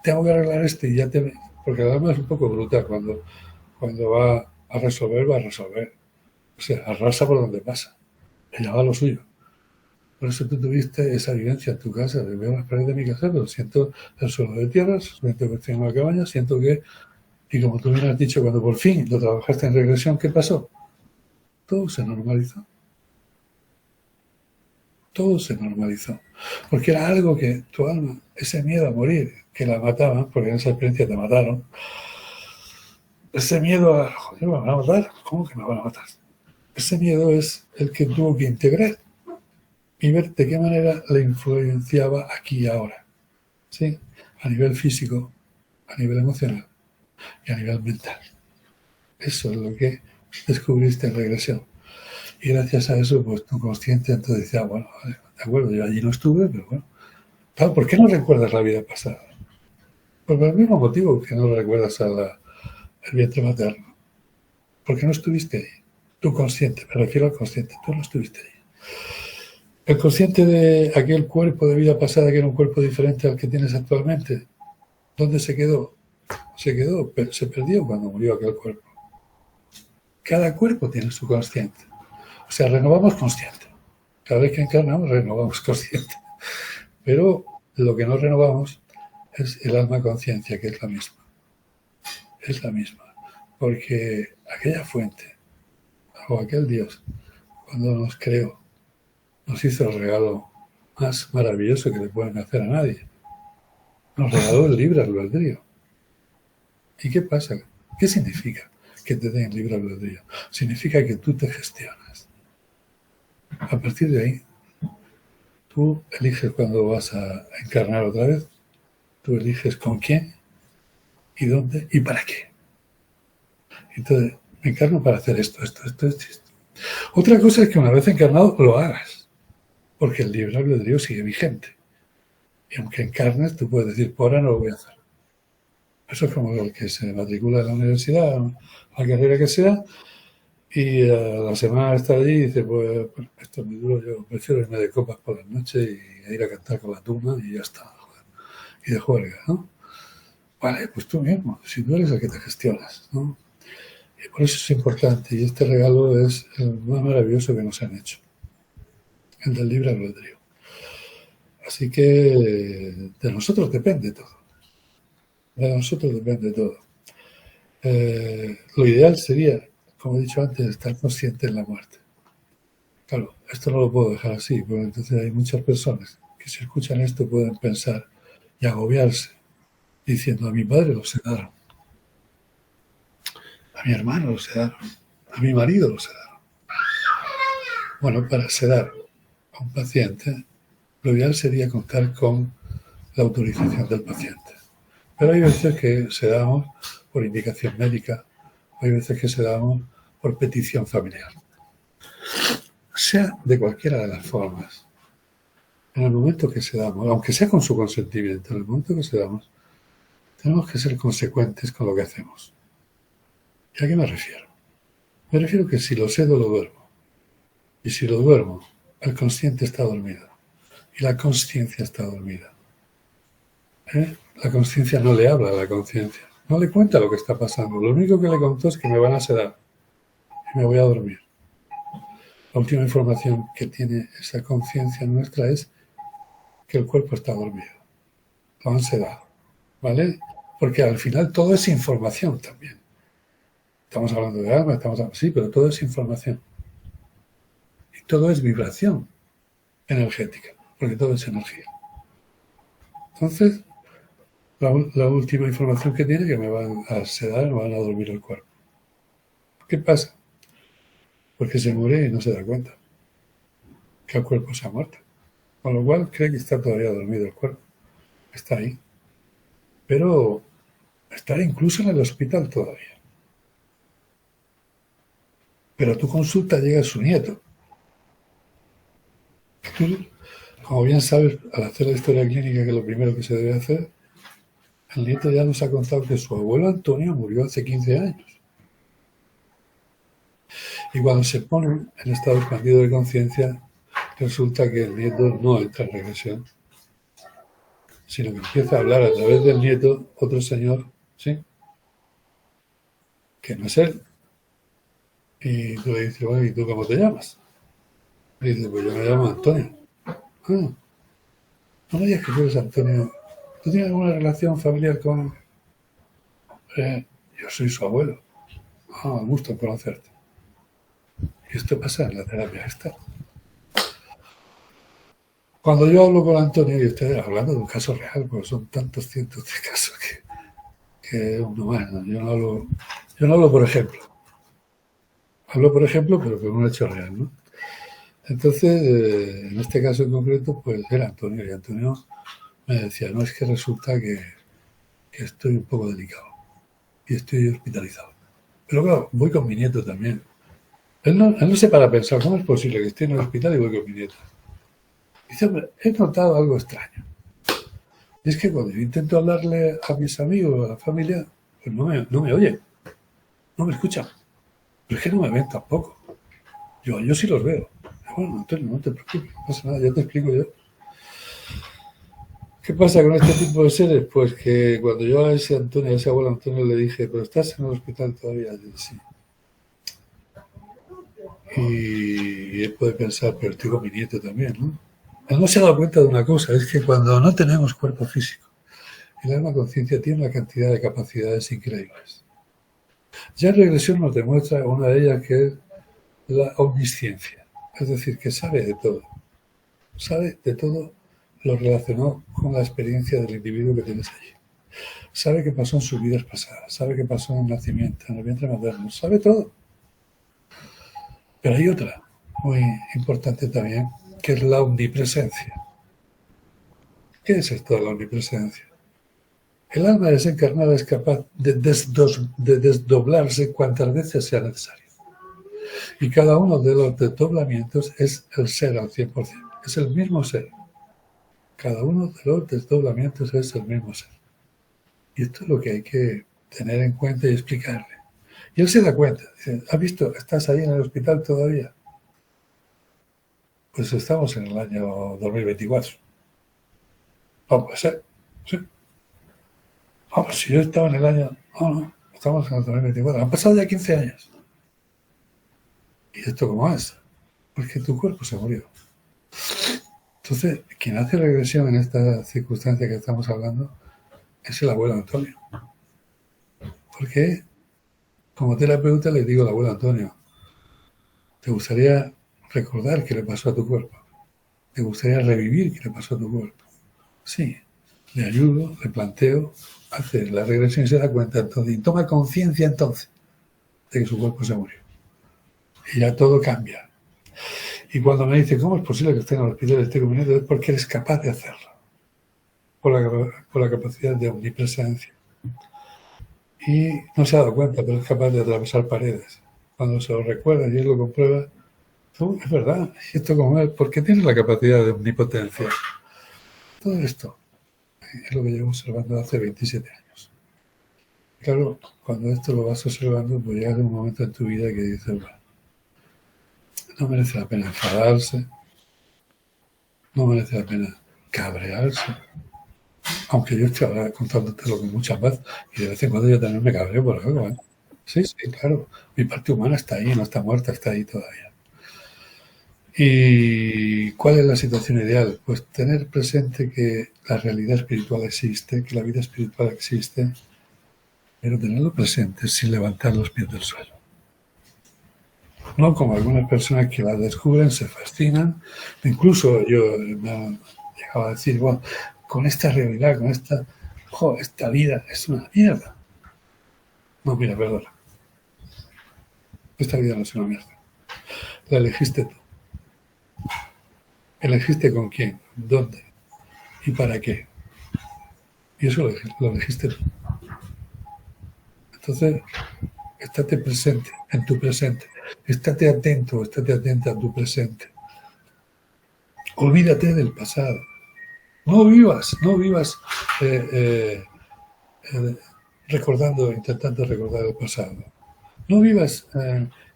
tengo que arreglar esto y ya te... Porque el alma es un poco bruta cuando va a resolver, va a resolver. O sea, arrasa por donde pasa. Ella va a lo suyo. Por eso tú tuviste esa vivencia en tu casa. Veo las paredes de mi casa, pero siento el suelo de tierras, siento que estoy en una cabaña, siento que... Y como tú bien has dicho, cuando por fin lo trabajaste en regresión, ¿qué pasó? Todo se normalizó. Todo se normalizó. Porque era algo que tu alma, ese miedo a morir, que la mataban, porque en esa experiencia te mataron, ese miedo a, joder, ¿me van a matar? ¿Cómo que me van a matar? Ese miedo es el que tuvo que integrar y ver de qué manera le influenciaba aquí y ahora. ¿Sí? A nivel físico, a nivel emocional y a nivel mental. Eso es lo que descubriste en regresión. Y gracias a eso, pues tu consciente entonces decía, bueno, vale, de acuerdo, yo allí no estuve, pero bueno. Claro, ¿por qué no recuerdas la vida pasada? Pues por el mismo motivo que no recuerdas el vientre materno. Porque no estuviste ahí. Tu consciente, me refiero al consciente, tú no estuviste ahí. El consciente de aquel cuerpo de vida pasada, que era un cuerpo diferente al que tienes actualmente, ¿dónde se quedó? Se perdió cuando murió aquel cuerpo. Cada cuerpo tiene su consciente. O sea, renovamos consciente. Cada vez que encarnamos, renovamos consciente. Pero lo que no renovamos es el alma conciencia, que es la misma. Es la misma. Porque aquella fuente, o aquel Dios, cuando nos creó, nos hizo el regalo más maravilloso que le pueden hacer a nadie. Nos regaló el libre albedrío. ¿Y qué pasa? ¿Qué significa que te den libre albedrío? Significa que tú te gestionas. A partir de ahí, tú eliges cuando vas a encarnar otra vez, tú eliges con quién y dónde y para qué. Entonces, me encarno para hacer esto. Otra cosa es que una vez encarnado lo hagas, porque el libre albedrío sigue vigente. Y aunque encarnes, tú puedes decir, por ahora no lo voy a hacer. Eso es como el que se matricula en la universidad, la carrera que sea, y a la semana está allí y dice, pues esto es muy duro, yo prefiero irme de copas por las noches y ir a cantar con la turma y ya está. Y de juerga, ¿no? Vale, pues tú mismo, si tú eres el que te gestionas, ¿no? Y por eso es importante, y este regalo es el más maravilloso que nos han hecho, el del libre albedrío. Así que de nosotros depende todo. De nosotros depende todo. Lo ideal sería, como he dicho antes, estar consciente en la muerte. Claro, esto no lo puedo dejar así, porque entonces hay muchas personas que si escuchan esto pueden pensar y agobiarse, diciendo, a mi padre lo sedaron, a mi hermano lo sedaron, a mi marido lo sedaron. Bueno, para sedar a un paciente, lo ideal sería contar con la autorización del paciente. Pero hay veces que sedamos por indicación médica, hay veces que sedamos por petición familiar. Sea de cualquiera de las formas. En el momento que sedamos, aunque sea con su consentimiento, en el momento que sedamos, tenemos que ser consecuentes con lo que hacemos. ¿Y a qué me refiero? Me refiero que si lo sedo, lo duermo. Y si lo duermo, el consciente está dormido. Y la consciencia está dormida. La consciencia no le habla a la conciencia. No le cuenta lo que está pasando. Lo único que le contó es que me van a sedar. Y me voy a dormir. La última información que tiene esa conciencia nuestra es que el cuerpo está dormido. Lo han sedado. ¿Vale? Porque al final todo es información también. Estamos hablando de alma, sí, pero todo es información. Y todo es vibración energética, porque todo es energía. Entonces, la última información que tiene es que me van a sedar, me van a dormir el cuerpo. ¿Qué pasa? Porque se muere y no se da cuenta que el cuerpo se ha muerto. Con lo cual cree que está todavía dormido el cuerpo. Está ahí. Pero está incluso en el hospital todavía. Pero a tu consulta llega su nieto. Como bien sabes, al hacer la historia clínica, que es lo primero que se debe hacer, el nieto ya nos ha contado que su abuelo Antonio murió hace 15 años. Y cuando se pone en estado expandido de conciencia, resulta que el nieto no entra en regresión, sino que empieza a hablar a través del nieto otro señor, ¿sí? Que no es él. Y tú le dices, bueno, ¿y tú cómo te llamas? Y dice, pues yo me llamo Antonio. Ah, no me digas que tú eres Antonio. ¿Tú tienes alguna relación familiar con...? Yo soy su abuelo. Ah, gusto en conocerte. Y esto pasa en la terapia esta. Cuando yo hablo con Antonio, y estoy hablando de un caso real, porque son tantos cientos de casos que uno más, ¿no? Yo no hablo por ejemplo. Hablo por ejemplo, pero con un hecho real, ¿no? Entonces, en este caso en concreto, pues era Antonio. Y Antonio me decía, no, es que resulta que estoy un poco delicado y estoy hospitalizado. Pero claro, voy con mi nieto también. Él no se para a pensar, ¿cómo es posible que esté en el hospital y voy con mi nieto? Dice, hombre, he notado algo extraño. Y es que cuando yo intento hablarle a mis amigos, a la familia, pues no me oyen, no me escuchan. Pero es que no me ven tampoco. Yo sí los veo. Bueno, Antonio, no te preocupes, no pasa nada, ya te explico yo. ¿Qué pasa con este tipo de seres? Pues que cuando yo a ese Antonio, a ese abuelo Antonio le dije, pero estás en el hospital todavía, y sí. Y él puede pensar, pero estoy con mi nieto también, ¿no? Él no se ha dado cuenta de una cosa, es que cuando no tenemos cuerpo físico, el alma conciencia tiene una cantidad de capacidades increíbles. Ya en regresión nos demuestra una de ellas que es la omnisciencia, es decir, que sabe de todo lo relacionado con la experiencia del individuo que tienes allí. Sabe qué pasó en sus vidas pasadas, sabe qué pasó en el nacimiento, en el vientre materno, sabe todo. Pero hay otra muy importante también, que es la omnipresencia. ¿Qué es esto de la omnipresencia? El alma desencarnada es capaz de desdoblarse cuantas veces sea necesario. Y cada uno de los desdoblamientos es el ser al 100%. Es el mismo ser. Cada uno de los desdoblamientos es el mismo ser. Y esto es lo que hay que tener en cuenta y explicarle. Y él se da cuenta. Dice, ¿has visto? ¿Estás ahí en el hospital todavía? Pues estamos en el año 2024. No puede ser. Sí. Pues si yo estaba en el año... No, estamos en el 2024. Han pasado ya 15 años. ¿Y esto cómo es? Porque tu cuerpo se murió. Entonces, quien hace regresión en esta circunstancia que estamos hablando es el abuelo Antonio. Porque como terapeuta le digo al abuelo Antonio, ¿te gustaría recordar qué le pasó a tu cuerpo? ¿Te gustaría revivir qué le pasó a tu cuerpo? Sí, le ayudo, le planteo, hace la regresión y se da cuenta entonces, y toma conciencia entonces de que su cuerpo se murió. Y ya todo cambia. Y cuando me dice, ¿cómo es posible que esté en el hospital y esté comiendo? Es porque eres capaz de hacerlo. Por la capacidad de omnipresencia. Y no se ha dado cuenta, pero es capaz de atravesar paredes. Cuando se lo recuerda y él lo comprueba, es verdad, y esto como es, porque tiene la capacidad de omnipotencia. Todo esto es lo que llevo observando hace 27 años. Claro, cuando esto lo vas observando, pues llega un momento en tu vida que dices, bueno, no merece la pena enfadarse, no merece la pena cabrearse, aunque yo estoy ahora contándotelo con mucha paz y de vez en cuando yo también me cabreo por algo, ¿eh? Sí, sí, claro, mi parte humana está ahí, no está muerta, está ahí todavía. ¿Y cuál es la situación ideal? Pues tener presente que la realidad espiritual existe, que la vida espiritual existe, pero tenerlo presente sin levantar los pies del suelo. No como algunas personas que la descubren, se fascinan, incluso yo me han llegado a decir, bueno, con esta realidad, con esta vida es una mierda. No, mira, perdona. Esta vida no es una mierda. La elegiste tú. ¿Elegiste con quién? ¿Dónde? ¿Y para qué? Y eso lo elegiste tú. Entonces, estate presente, en tu presente. Estate atento, estate atenta a tu presente. Olvídate del pasado. No vivas eh, intentando recordar el pasado. No vivas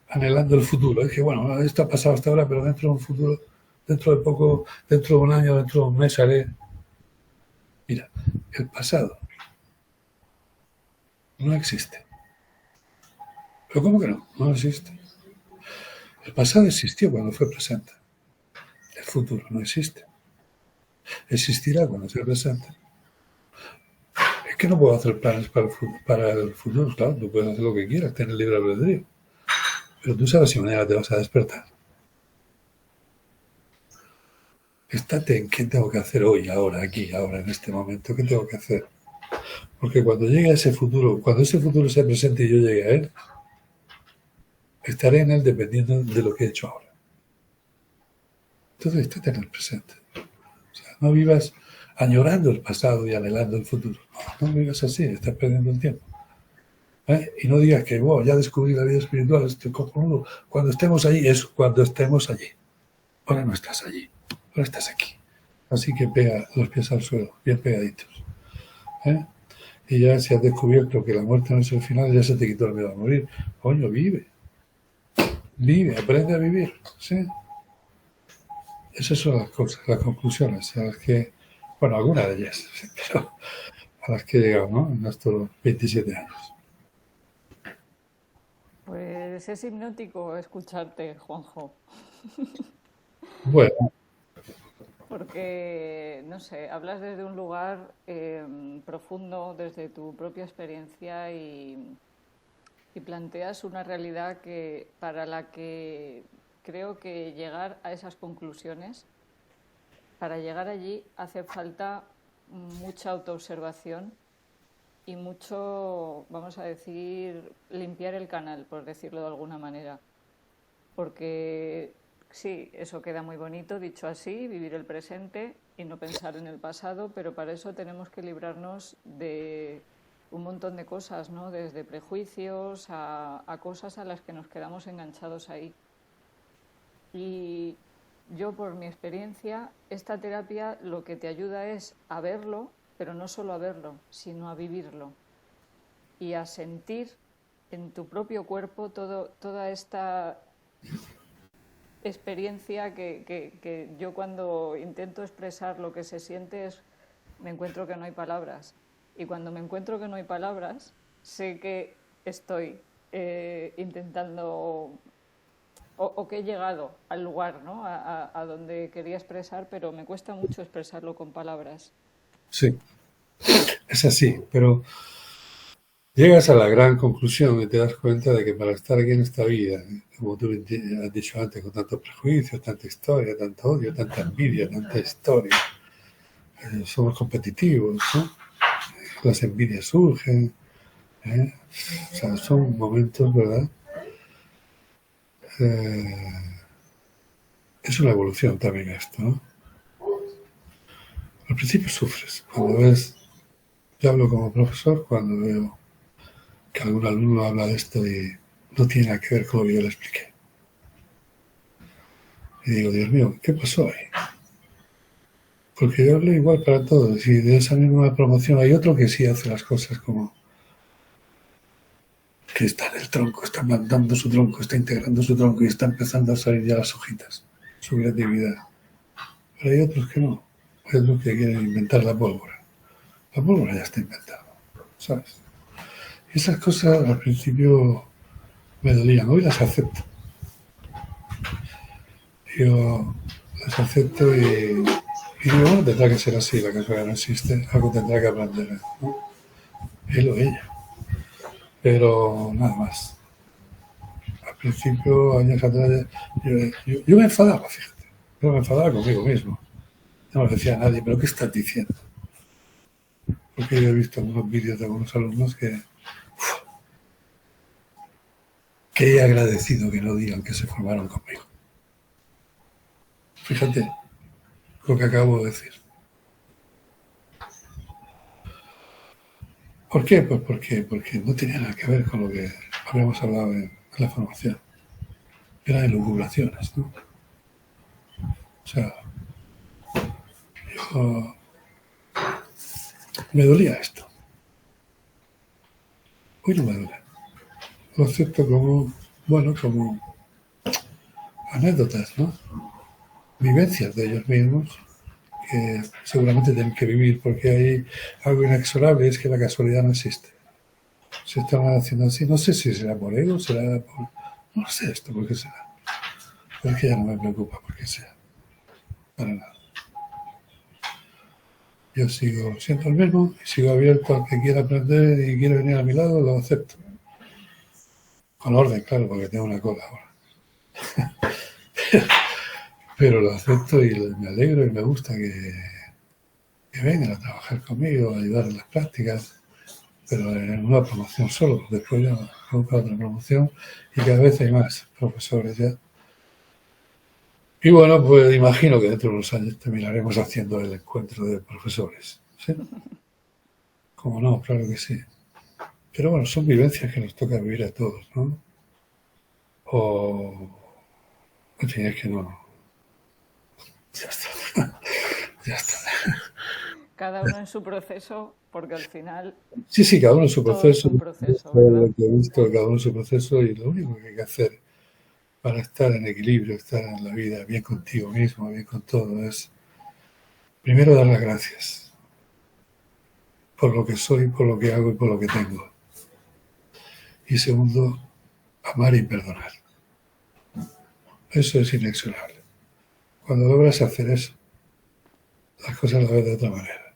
anhelando el futuro. Es que, bueno, esto ha pasado hasta ahora, pero dentro de un futuro, dentro de poco, dentro de un año, dentro de un mes haré. Mira, el pasado no existe. ¿Pero cómo que no? No existe. El pasado existió cuando fue presente. El futuro no existe. Existirá cuando sea presente. Es que no puedo hacer planes para el futuro. Claro, tú puedes hacer lo que quieras, tener libre albedrío. Pero tú sabes si mañana te vas a despertar. Estate en qué tengo que hacer hoy, ahora, aquí, ahora, en este momento. ¿Qué tengo que hacer? Porque cuando llegue a ese futuro, cuando ese futuro sea presente y yo llegue a él, estaré en él dependiendo de lo que he hecho ahora. Entonces, estate en el presente. O sea, no vivas añorando el pasado y anhelando el futuro. No vivas así, estás perdiendo el tiempo. Y no digas que, wow, ya descubrí la vida espiritual, estoy cojonudo. Cuando estemos allí, es cuando estemos allí. Ahora no estás allí, ahora estás aquí. Así que pega los pies al suelo, bien pegaditos. ¿Eh? Y ya si has descubierto que la muerte no es el final, ya se te quitó el miedo a morir. Coño, vive. Vive, aprende a vivir. ¿Sí? Esas son las cosas, las conclusiones a las que, bueno, algunas de ellas, pero a las que he llegado, ¿no? En estos 27 años. Pues es hipnótico escucharte, Juanjo, Bueno, porque, no sé, hablas desde un lugar profundo, desde tu propia experiencia y planteas una realidad que, para la que creo que llegar a esas conclusiones, para llegar allí hace falta mucha autoobservación y mucho, vamos a decir, limpiar el canal, por decirlo de alguna manera. Porque sí, eso queda muy bonito, dicho así, vivir el presente y no pensar en el pasado, pero para eso tenemos que librarnos de un montón de cosas, ¿no? Desde prejuicios a cosas a las que nos quedamos enganchados ahí. Y yo, por mi experiencia, esta terapia lo que te ayuda es a verlo, pero no solo a verlo, sino a vivirlo y a sentir en tu propio cuerpo toda esta experiencia que yo cuando intento expresar lo que se siente me encuentro que no hay palabras. Y cuando me encuentro que no hay palabras, sé que estoy intentando o que he llegado al lugar, ¿no? A donde quería expresar, pero me cuesta mucho expresarlo con palabras. sí, es así, pero llegas a la gran conclusión y te das cuenta de que para estar aquí en esta vida, como tú has dicho antes, con tantos prejuicios, tanta historia, tanto odio, tanta envidia, tanta historia, somos competitivos, ¿no? Las envidias surgen, ¿eh? O sea, son momentos, ¿verdad? Eh, es una evolución también esto, ¿no? Al principio sufres, cuando ves, yo hablo como profesor, cuando veo que algún alumno habla de esto y no tiene nada que ver con lo que yo le expliqué. Y digo, Dios mío, ¿qué pasó ahí? Porque yo hablo igual para todos y de esa misma promoción hay otro que sí hace las cosas como que está en el tronco, está plantando su tronco, está integrando su tronco y está empezando a salir ya las hojitas, su creatividad. Pero hay otros que no, hay otros que quieren inventar la pólvora. La pólvora ya está inventada, ¿sabes? Y esas cosas al principio me dolían, hoy las acepto. Yo las acepto y digo, bueno, tendrá que ser así, la casualidad no existe, algo tendrá que aprender, ¿no? Él o ella. Pero nada más. Al principio, años atrás, yo me enfadaba, fíjate. Yo me enfadaba conmigo mismo. No me decía a nadie, pero ¿qué estás diciendo? Porque yo he visto algunos vídeos de algunos alumnos que he agradecido que no digan que se formaron conmigo. Fíjate lo que acabo de decir. ¿Por qué? Pues porque no tenía nada que ver con lo que habíamos hablado en la formación. Eran elucubraciones, ¿no? O sea, oh, me dolía esto. Hoy no me duele. Lo acepto como, bueno, como anécdotas, ¿no? Vivencias de ellos mismos que seguramente tienen que vivir porque hay algo inexorable, es que la casualidad no existe. Se están haciendo así, no sé si será por ego, será por... No sé esto por qué será. Pero es que ya no me preocupa por qué sea. Para nada. Yo sigo siendo el mismo y sigo abierto al que quiera aprender y quiere venir a mi lado, lo acepto. Con orden, claro, porque tengo una cola ahora. Pero lo acepto y me alegro y me gusta que vengan a trabajar conmigo, a ayudar en las prácticas, pero en una promoción solo. Después ya busco otra promoción y cada vez hay más profesores ya. Y bueno, pues imagino que dentro de unos años terminaremos haciendo el encuentro de profesores. ¿Sí? Como no, claro que sí. Pero bueno, son vivencias que nos toca vivir a todos, ¿no? O, en fin, es que no. Ya está. Ya está. Cada uno en su proceso, porque al final Sí, sí, cada uno en su todo es proceso, un proceso, lo ¿verdad? que he visto, cada uno en su proceso y lo único que hay que hacer para estar en equilibrio, estar en la vida bien contigo mismo, bien con todo, es primero dar las gracias por lo que soy, por lo que hago y por lo que tengo. Y segundo, amar y perdonar. Eso es inexorable. Cuando logras hacer eso, las cosas las ves de otra manera.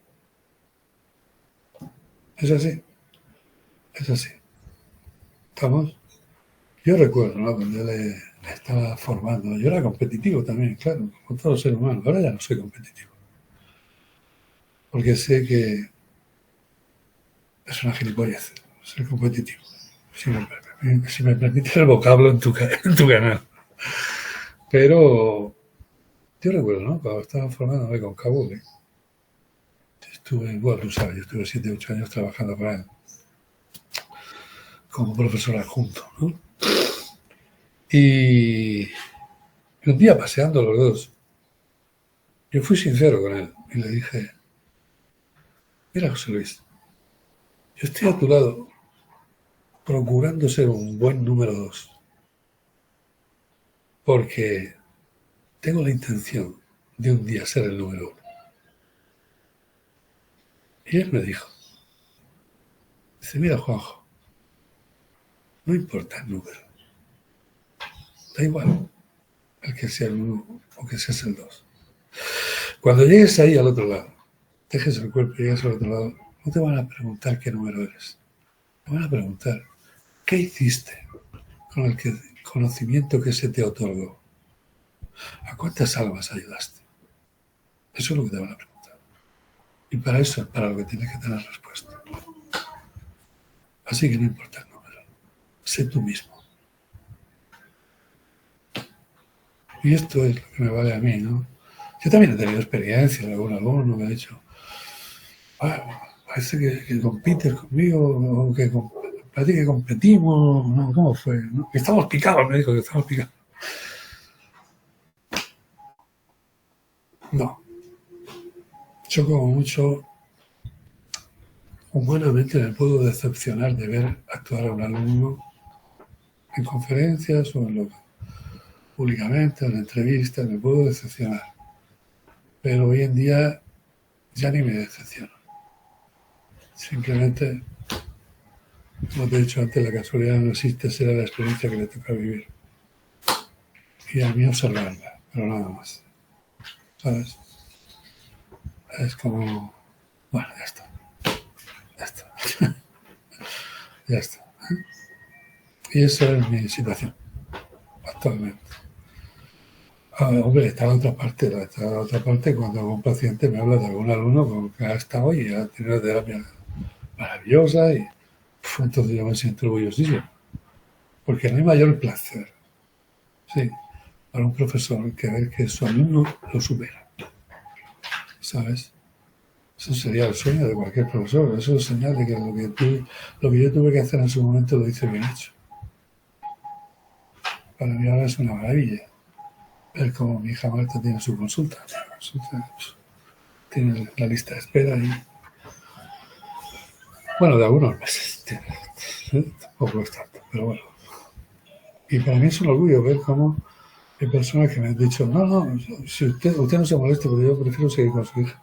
Es así, es así. ¿Estamos? Yo recuerdo, ¿no? Cuando yo le estaba formando, yo era competitivo también, claro, como todo ser humano. Ahora ya no soy competitivo. Porque sé que es una gilipollez ser competitivo. Si me permite el vocablo en tu canal. Pero yo recuerdo, ¿no? Cuando estaba formándome con Kabul, estuve, bueno, tú sabes, yo estuve 7 8 años trabajando para él como profesor adjunto, ¿no? Y un día paseando los dos, yo fui sincero con él y le dije, mira José Luis, yo estoy a tu lado procurando ser un buen número 2, porque tengo la intención de un día ser el número 1. Y él me dijo, dice, mira Juanjo, no importa el número, da igual el que sea el 1 o que seas el 2. Cuando llegues ahí al otro lado, dejes el cuerpo y llegues al otro lado, no te van a preguntar qué número eres. Te van a preguntar qué hiciste con el conocimiento que se te otorgó. ¿A cuántas almas ayudaste? Eso es lo que te van a preguntar. Y para eso es para lo que tienes que tener respuesta. Así que no importa el número. Sé tú mismo. Y esto es lo que me vale a mí, ¿no? Yo también he tenido experiencia, algún alumno me ha dicho, parece que compites conmigo, o que parece que competimos, ¿no? ¿Cómo fue? ¿No? Que estamos picados, me dijo que estamos picados. No, yo como mucho, humanamente me puedo decepcionar de ver actuar a un alumno en conferencias o en lo públicamente, en entrevistas, me puedo decepcionar. Pero hoy en día ya ni me decepciono. Simplemente, como te he dicho antes, la casualidad no existe, será la experiencia que le toca vivir. Y a mí observarla, pero nada más. ¿Sabes? Es como, bueno, ya está, ya está, ya está. Y esa es mi situación actualmente. Hombre, está la otra parte cuando algún paciente me habla de algún alumno con que ha estado y ha tenido una terapia maravillosa y entonces yo me siento orgullosísimo. Porque no hay mayor placer, sí, para un profesor que ver que su alumno lo supera, ¿sabes? Eso sería el sueño de cualquier profesor. Eso es señal de que lo que yo tuve que hacer en su momento lo hice bien hecho. Para mí ahora es una maravilla ver cómo mi hija Marta tiene su consulta. tienes la lista de espera y, bueno, de algunos meses. Tampoco es tanto, pero bueno. Y para mí es un orgullo ver cómo hay personas que me han dicho, no, si usted no se moleste, pero yo prefiero seguir con su hija.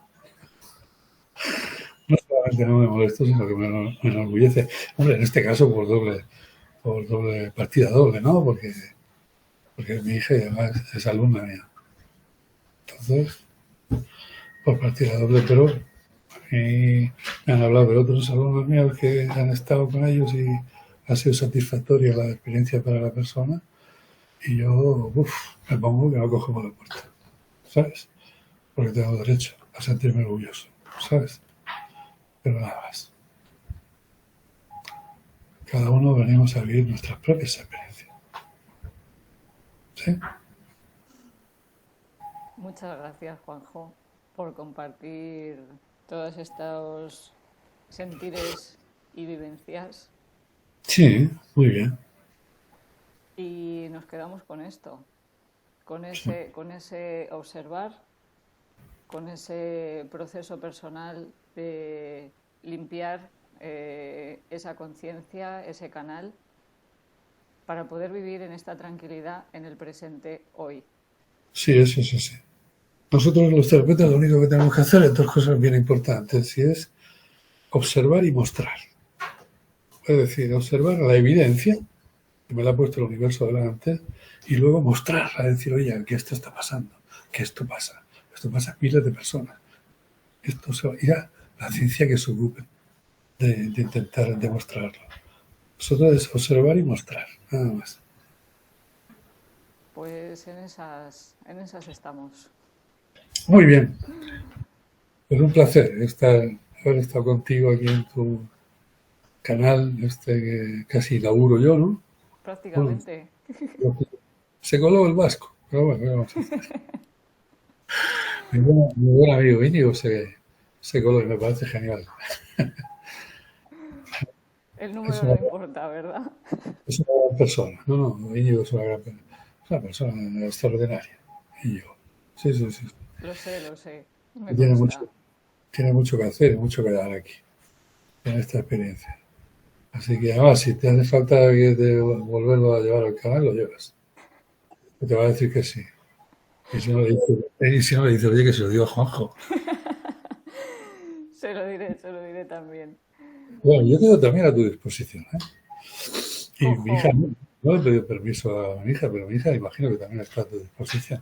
No solamente no me molesto, sino que me enorgullece. Hombre, en este caso por doble partida doble, ¿no? Porque mi hija además es alumna mía. Entonces, por partida doble, pero a mí me han hablado de otros alumnos míos que han estado con ellos y ha sido satisfactoria la experiencia para la persona. Y yo, me pongo que no cojo por la puerta, ¿sabes? Porque tengo derecho a sentirme orgulloso, ¿sabes? Pero nada más. Cada uno venimos a vivir nuestras propias experiencias. ¿Sí? Muchas gracias, Juanjo, por compartir todos estos sentires y vivencias. Sí, muy bien. Y nos quedamos con esto, con ese observar, con ese proceso personal de limpiar esa conciencia, ese canal, para poder vivir en esta tranquilidad en el presente hoy. Sí, eso es así. Nosotros los terapeutas lo único que tenemos que hacer es dos cosas bien importantes, y es observar y mostrar. Es decir, observar la evidencia, que me la ha puesto el universo delante, y luego mostrarla, decir, oye, que esto está pasando, que esto pasa a miles de personas. Esto se va, ya la ciencia que se ocupe de intentar demostrarlo. Nosotros es observar y mostrar, nada más. Pues en esas estamos. Muy bien. Pues un placer haber estado contigo aquí en tu canal, que casi inauguro yo, ¿no? Prácticamente. Bueno, se coló el vasco, pero bueno, ¿qué vamos a hacer? Mi buen amigo Íñigo se coló y me parece genial. El Es número una, no importa, ¿verdad? es una gran persona. No, Íñigo es una persona extraordinaria. Íñigo. Sí, sí, sí. Lo sé, me Y consta. tiene mucho que hacer y mucho que dar aquí, en esta experiencia. Así que además, si te hace falta que volverlo a llevar al canal, lo llevas. Te va a decir que sí. Y si no le dice, oye, que se lo digo a Juanjo. Se lo diré también. Bueno, yo quedo también a tu disposición, ¿eh? Y mi hija, Ojo, no le he pedido permiso a mi hija, pero mi hija imagino que también está a tu disposición.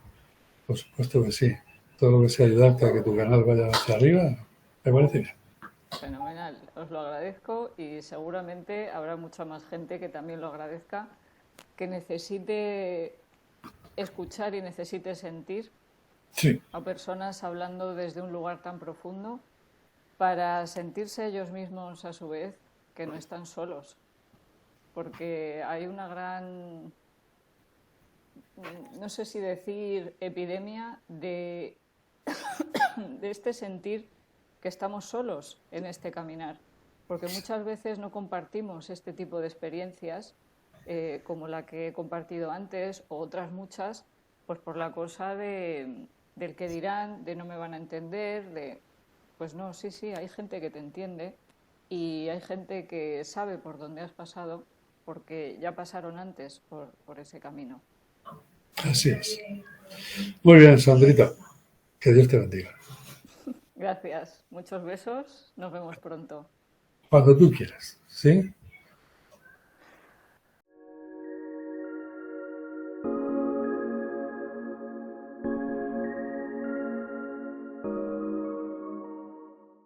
Por supuesto que sí. Todo lo que sea ayudarte a que tu canal vaya hacia arriba, me parece bien. fenomenal. Os lo agradezco y seguramente habrá mucha más gente que también lo agradezca, que necesite escuchar y necesite sentir Sí, a personas hablando desde un lugar tan profundo para sentirse ellos mismos a su vez que no están solos. Porque hay una gran, no sé si decir, epidemia de este sentir que estamos solos en este caminar, porque muchas veces no compartimos este tipo de experiencias como la que he compartido antes o otras muchas, pues por la cosa del que dirán, de no me van a entender, pues no, sí, hay gente que te entiende y hay gente que sabe por dónde has pasado porque ya pasaron antes por ese camino. así es. Muy bien, Sandrita. Que Dios te bendiga. Gracias, muchos besos, nos vemos pronto. Cuando tú quieras, ¿sí?